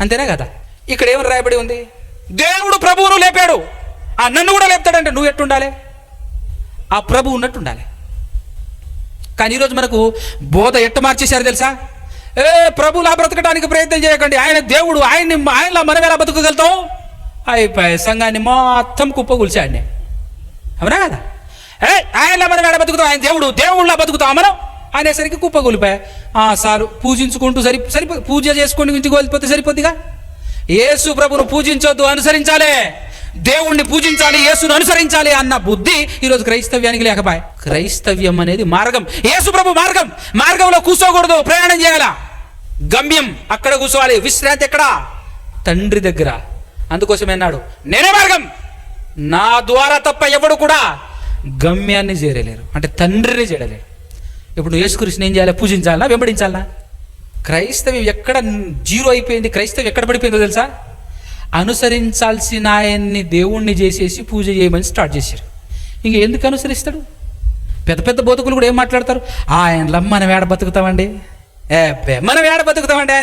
అంతేనా కదా? ఇక్కడ ఏమని రాయబడి ఉంది? దేవుడు ప్రభువును లేపాడు, నన్ను కూడా లేపుతాడంటే నువ్వు ఎట్టుండాలి? ఆ ప్రభు ఉన్నట్టు ఉండాలి. కానీ ఈరోజు మనకు బోధ ఎట్ట మార్చేశారు తెలుసా? ప్రభులా బ్రతకడానికి ప్రయత్నం చేయకండి, ఆయన దేవుడు, ఆయనలా మనం ఎలా బతుకగలుగుతాం? అయిపోయి సంఘాన్ని మొత్తం కుప్పగూల్చాడిని, అవునా కదా? ఆయనలా మనం ఎలా బతుకుతాం? ఆయన దేవుడు, దేవుళ్ళ బతుకుతాం మనం అనేసరికి కుప్పగూలిపోయా. సారు పూజించుకుంటూ పూజ చేసుకొని ఇంటికి వెళ్ళిపోతే సరిపోద్దిగా. యేసు ప్రభును పూజించొద్దు, అనుసరించాలి. దేవుణ్ణి పూజించాలి, యేసును అనుసరించాలి అన్న బుద్ధి ఈరోజు క్రైస్తవ్యానికి లేకపోయా. క్రైస్తవ్యం అనేది మార్గం, యేసు ప్రభు మార్గం. మార్గంలో కూర్చోకూడదు, ప్రయాణం చేయాలా. గమ్యం అక్కడ కూర్చోవాలి, విశ్రాంతి ఎక్కడ? తండ్రి దగ్గర. అందుకోసమే అన్నాడు, నేనే మార్గం, నా ద్వారా తప్ప ఎవడు కూడా గమ్యాన్ని చేరలేరు, అంటే తండ్రిని చేరలేరు. ఇప్పుడు నువ్వు యేసుక్రీస్తుని ఏం చేయాలి? పూజించాలా, వెంబడించాలా? క్రైస్తవ్యం ఎక్కడ జీరో అయిపోయింది, క్రైస్తవ్యం ఎక్కడ పడిపోయిందో తెలుసా? అనుసరించాల్సిన ఆయన్ని దేవుణ్ణి చేసేసి పూజ చేయమని స్టార్ట్ చేశారు. ఇంక ఎందుకు అనుసరిస్తాడు? పెద్ద పెద్ద బోధకులు కూడా ఏం మాట్లాడతారు? ఆయనలా మనం ఏడ బతుకుతామండి, మనం ఏడ బతుకుతామండి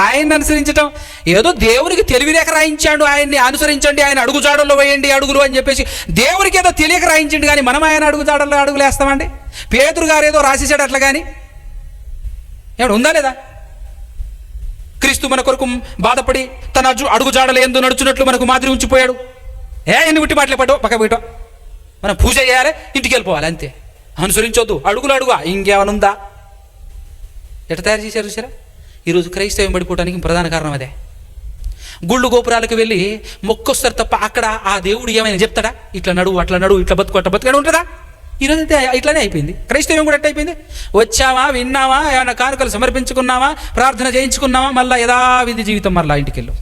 ఆయన్ని అనుసరించటం. ఏదో దేవునికి తెలివిలేక రాయించాడు, ఆయన్ని అనుసరించండి, ఆయన అడుగుజాడల్లో వేయండి అడుగులు అని చెప్పేసి దేవునికి ఏదో తెలియక రాయించండి. కానీ మనం ఆయన అడుగుజాడల్లో అడుగులు వేస్తామండి. పేతురు గారు ఏదో రాసేసాడు అట్లా, కానీ ఏమన్నా ఉందా లేదా? క్రీస్తు మన కొరకు బాధపడి తన అడుగుజాడలు ఎందు నడుచున్నట్లు మనకు మాదిరి ఉంచిపోయాడు. ఎన్ని ఉట్టి మాటలే పట్టు పక్క పెట్టో, మనం పూజ చేయాలి, ఇంటికి వెళ్ళిపోవాలి, అంతే. అనుసరించొద్దు, అడుగులు అడుగు, ఇంకేమనుందా? ఎట్లా తయారు చేశారు చూసారా? ఈరోజు క్రైస్తవం పడిపోవడానికి ప్రధాన కారణం అదే. గుళ్ళు గోపురాలకు వెళ్ళి మొక్కొస్తారు తప్ప అక్కడ ఆ దేవుడు ఏమైనా చెప్తాడా? ఇట్లా నడువు, అట్లా నడువు, ఇట్లా బతుకు, అట్లా బతుకు ఉంటుందా? ఈరోజు అయితే ఇట్లానే అయిపోయింది. క్రైస్తవం కూడా ఎట్లా అయిపోయింది? వచ్చావా, విన్నావా, ఏమైనా కానుకలు సమర్పించుకున్నావా, ప్రార్థన చేయించుకున్నావా, మళ్ళీ యథావిధి జీవితం, మళ్ళీ ఇంటికి వెళ్ళు.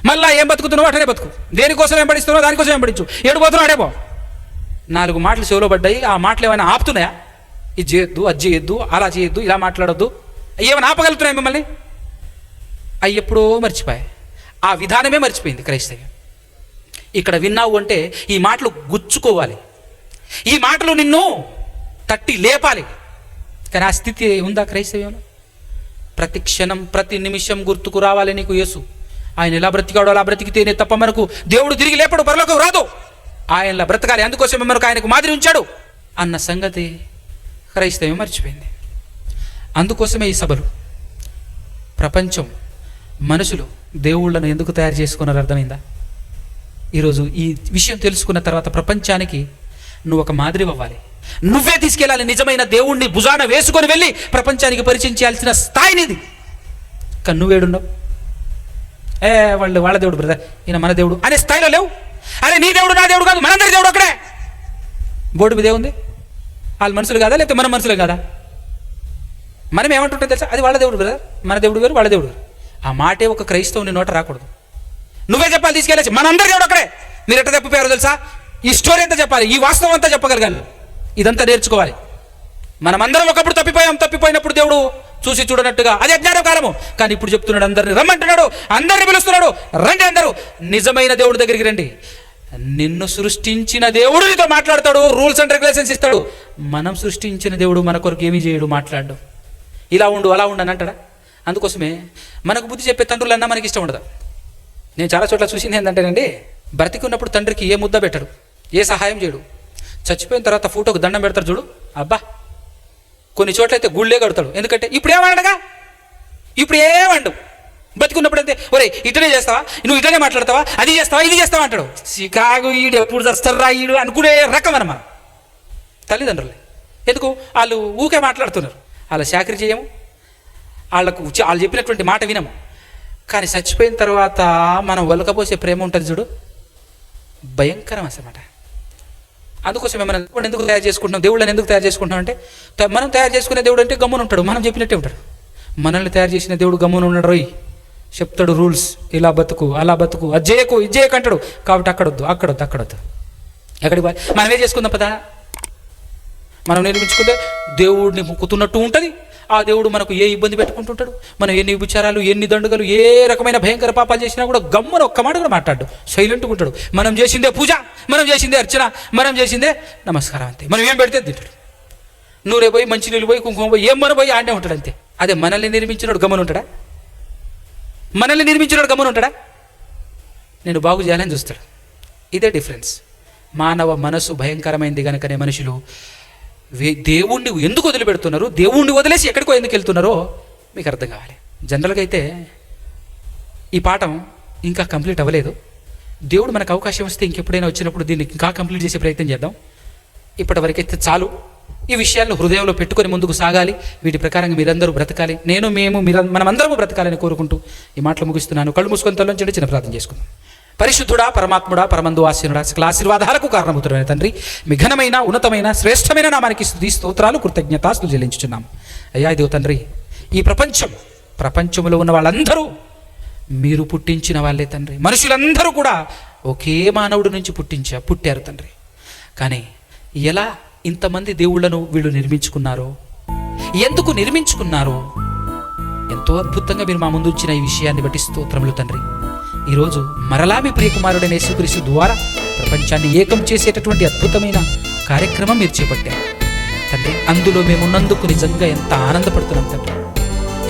మళ్ళీ ఏం బతుకుతున్నావు అట్లనే బతుకు. దేనికోసం ఏం పడిస్తున్నావు దానికోసం ఏం పడించు. ఏడిపోతున్నావు అడేపో. 4 మాటలు చెవిలో పడ్డాయి, ఆ మాటలు ఏమైనా ఆపుతున్నాయా? ఇది చేయొద్దు, అది చేయొద్దు, అలా చేయొద్దు, ఇలా మాట్లాడొద్దు, ఏమైనా ఆపగలుగుతున్నాయి మిమ్మల్ని? అవి ఎప్పుడో మర్చిపోయాయి. ఆ విధానమే మర్చిపోయింది క్రైస్తవ్యం. ఇక్కడ విన్నావు అంటే ఈ మాటలు గుచ్చుకోవాలి, ఈ మాటలు నిన్ను తట్టి లేపాలి. కానీ ఆ స్థితి ఉందా క్రైస్తవ్యంలో? ప్రతి క్షణం ప్రతి నిమిషం గుర్తుకు రావాలి నీకు యేసు. ఆయన ఎలా బ్రతికాడో అలా బ్రతికితేనే తప్ప మనకు దేవుడు తిరిగి లేపడు, పరలోకం రాదు. ఆయనలా బ్రతకాలి, అందుకోసం మనకు ఆయనకు మాదిరి ఉంచాడు అన్న సంగతి క్రైస్తవ్యం మర్చిపోయింది. అందుకోసమే ఈ సభలు, ప్రపంచం, మనుషులు దేవుళ్ళను ఎందుకు తయారు చేసుకున్నారో అర్థమైందా? ఈరోజు ఈ విషయం తెలుసుకున్న తర్వాత ప్రపంచానికి నువ్వు ఒక మాదిరి అవ్వాలి, నువ్వే తీసుకెళ్ళాలి. నిజమైన దేవుణ్ణి భుజాన వేసుకొని వెళ్ళి ప్రపంచానికి పరిచయం చేయాల్సిన స్థాయి నీది. కానీ నువ్వేడున్నావు? వాళ్ళ దేవుడు బ్రదర్, ఈయన మన దేవుడు అనే స్థాయిలో లేవు. అరే నీ దేవుడు నా దేవుడు కాదు, మనందరి దేవుడు అక్కడే. బోర్డు మీద ఏముంది? వాళ్ళు మనుషులు కాదా, లేకపోతే మన మనుషులు కాదా? మనం ఏమంటుంటే తెలుసా? అది వాళ్ళ దేవుడు బ్రదర్, మన దేవుడు వేరు, వాళ్ళ దేవుడు వేరు. ఆ మాటే ఒక క్రైస్తవుని నోట రాకూడదు. నువ్వే చెప్పాలి, తీసుకెళ్ళచ్చు. మనందరి దేవుడు అక్కడే. మీరు ఎట్లా తప్పిపోయారో తెలుసా? ఈ స్టోరీ అంతా చెప్పాలి, ఈ వాస్తవం అంతా చెప్పగలగాలి. ఇదంతా నేర్చుకోవాలి. మనమందరం ఒకప్పుడు తప్పిపోయినప్పుడు దేవుడు చూసి చూడనట్టుగా అది అజ్ఞాన కాలము. కానీ ఇప్పుడు చెప్తున్నాడు, అందరిని రమ్మంటున్నాడు, అందరిని పిలుస్తున్నాడు, రండి అందరూ నిజమైన దేవుడి దగ్గరికి రండి. నిన్ను సృష్టించిన దేవుడు నీతో మాట్లాడతాడు, రూల్స్ అండ్ రెగ్యులేషన్స్ ఇస్తాడు. మనం సృష్టించిన దేవుడు మన కొరకు ఏమీ చేయడు, మాట్లాడు, ఇలా ఉండు అలా ఉండు అని అంటాడా? అందుకోసమే మనకు బుద్ధి చెప్పే తండ్రులన్నా మనకి ఇష్టం ఉండదు. నేను చాలా చోట్ల చూసింది ఏంటంటేనండి, బ్రతికి ఉన్నప్పుడు తండ్రికి ఏ ముద్ద పెట్టడు, ఏ సహాయం చేయడు. చచ్చిపోయిన తర్వాత ఫోటోకు దండం పెడతారు చూడు, అబ్బా. కొన్ని చోట్ల అయితే గుళ్ళే కడతాడు. ఎందుకంటే ఇప్పుడు ఏమనగా, ఇప్పుడు ఏమండు. బతికున్నప్పుడు అయితే ఒరే ఇట్లనే చేస్తావా, నువ్వు ఇట్లనే మాట్లాడతావా, అది చేస్తావా, ఇది చేస్తావా అంటాడు. చికాగు ఈడు ఎప్పుడు చస్తారా ఈడు అనుకునే రకం అన్నమా తల్లిదండ్రులే. ఎందుకు? వాళ్ళు ఊకే మాట్లాడుతున్నారు, వాళ్ళ చాకరీ చేయము, వాళ్ళు చెప్పినటువంటి మాట వినము. కానీ చచ్చిపోయిన తర్వాత మనం ఒలకపోసే ప్రేమ ఉంటుంది చూడు, భయంకరం అసలు. అందుకోసమే మనం ఎందుకు తయారు చేసుకుంటున్నాం, దేవుళ్ళని ఎందుకు తయారు చేసుకుంటున్నాం అంటే, మనం తయారు చేసుకునే దేవుడు అంటే గమ్మున ఉంటాడు, మనం చెప్పినట్టే ఉంటాడు. మనల్ని తయారు చేసిన దేవుడు గమ్మున ఉన్నాడు. రోయ్ చెప్తాడు రూల్స్, ఇలా బతుకు, అలా బతుకు, అది చేయకు, ఇది చేయకంటాడు. కాబట్టి అక్కడొద్దు, అక్కడొద్దు. ఎక్కడికి మనమే చేసుకుందాం పదా. మనం నిర్మించుకుంటే దేవుడిని మొక్కుతున్నట్టు ఉంటుంది. ఆ దేవుడు మనకు ఏ ఇబ్బంది పెట్టుకుంటుంటాడు. మనం ఎన్ని విచారాలు, ఎన్ని దండుగలు, ఏ రకమైన భయంకర పాపాలు చేసినా కూడా గమ్మున ఒక్క మాట కూడా మాట్లాడు, సైలెంట్గా ఉంటాడు. మనం చేసిందే పూజ, మనం చేసిందే అర్చన, మనం చేసిందే నమస్కారం, అంతే. మనం ఏం పెడితే తింటాడు. నూరే పోయి, మంచినీళ్ళు పోయి, కుంకుమ పోయి, ఏం మన పోయి ఆడే ఉంటాడు, అంతే. అదే మనల్ని నిర్మించినాడు గమ్మున ఉంటాడా? మనల్ని నిర్మించినాడు గమ్మున ఉంటాడా? నేను బాగు చేయాలని చూస్తాడు. ఇదే డిఫరెన్స్. మానవ మనసు భయంకరమైంది కనుకనే మనుషులు దేవుణ్ణి ఎందుకు వదిలిపెడుతున్నారు, దేవుణ్ణి వదిలేసి ఎక్కడికో ఎందుకు వెళ్తున్నారో మీకు అర్థం కావాలి. జనరల్గా అయితే ఈ పాఠం ఇంకా కంప్లీట్ అవ్వలేదు. దేవుడు మనకు అవకాశం వస్తే ఇంకెప్పుడైనా వచ్చినప్పుడు దీన్ని ఇంకా కంప్లీట్ చేసే ప్రయత్నం చేద్దాం. ఇప్పటివరకైతే చాలు. ఈ విషయాలను హృదయంలో పెట్టుకొని ముందుకు సాగాలి. వీటి ప్రకారంగా మీరందరూ బ్రతకాలి, మనమందరము బ్రతకాలని కోరుకుంటూ ఈ మాటలు ముగిస్తున్నాను. కళ్ళు మూసుకొని తల్లోంచండి, చిన్న ప్రార్థన చేసుకుందాం. పరిశుద్ధుడా, పరమాత్ముడా, పరమందు ఆశీనుడా, సకల ఆశీర్వాదాలకు కారణమవుతున్న తండ్రి, మీ ఘనమైన, ఉన్నతమైన, శ్రేష్టమైన నామానికి స్తుతి స్తోత్రాలు, కృతజ్ఞతాస్తులు చెల్లించుచున్నాం. అయ్యా ఇదిగో తండ్రి, ఈ ప్రపంచంలో ఉన్న వాళ్ళందరూ మీరు పుట్టించిన వాళ్ళే తండ్రి. మనుషులందరూ కూడా ఒకే మానవుడి నుంచి పుట్టారు తండ్రి. కానీ ఎలా ఇంతమంది దేవుళ్లను వీళ్ళు నిర్మించుకున్నారో, ఎందుకు నిర్మించుకున్నారో ఎంతో అద్భుతంగా మీరు మా ముందు ఉంచిన ఈ విషయాన్ని బట్టి స్తోత్రములు తండ్రి. ఈరోజు మరలా మీ ప్రియకుమారుడైన యేసుక్రీస్తు ద్వారా ప్రపంచాన్ని ఏకం చేసేటటువంటి అద్భుతమైన కార్యక్రమం మీరు చేపట్టారు తండ్రి. అందులో మేమున్నందుకు నిజంగా ఎంత ఆనందపడుతున్నాం తండ్రి,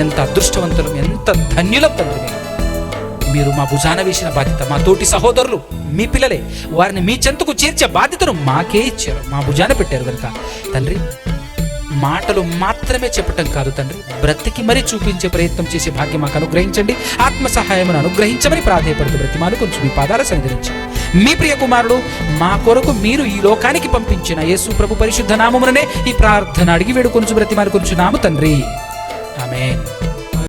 ఎంత అదృష్టవంతులం, ఎంత ధన్యులం తండ్రి. మీరు మా భుజాన వేసిన బాధ్యత, మా తోటి సహోదరులు మీ పిల్లలే, వారిని మీ చెంతకు చేర్చే బాధ్యతను మాకే ఇచ్చారు, మా భుజాన పెట్టారు కనుక తండ్రి, మాటలు మాత్రమే చెప్పటం కాదు తండ్రి, బ్రతికి మరీ చూపించే ప్రయత్నం చేసే భాగ్యం మాకు అనుగ్రహించండి. ఆత్మ సహాయమును అనుగ్రహించమని ప్రాధేయపడుతూ బ్రతిమాలు కొంచెం మీ పాదాల సన్నిధించి మీ ప్రియ కుమారుడు మా కొరకు మీరు ఈ లోకానికి పంపించిన యేసు ప్రభు పరిశుద్ధ నామముననే ఈ ప్రార్థన అడిగి వేడుకొనుచు బ్రతిమాలుకొనుచున్నాము తండ్రి. ఆమేన్.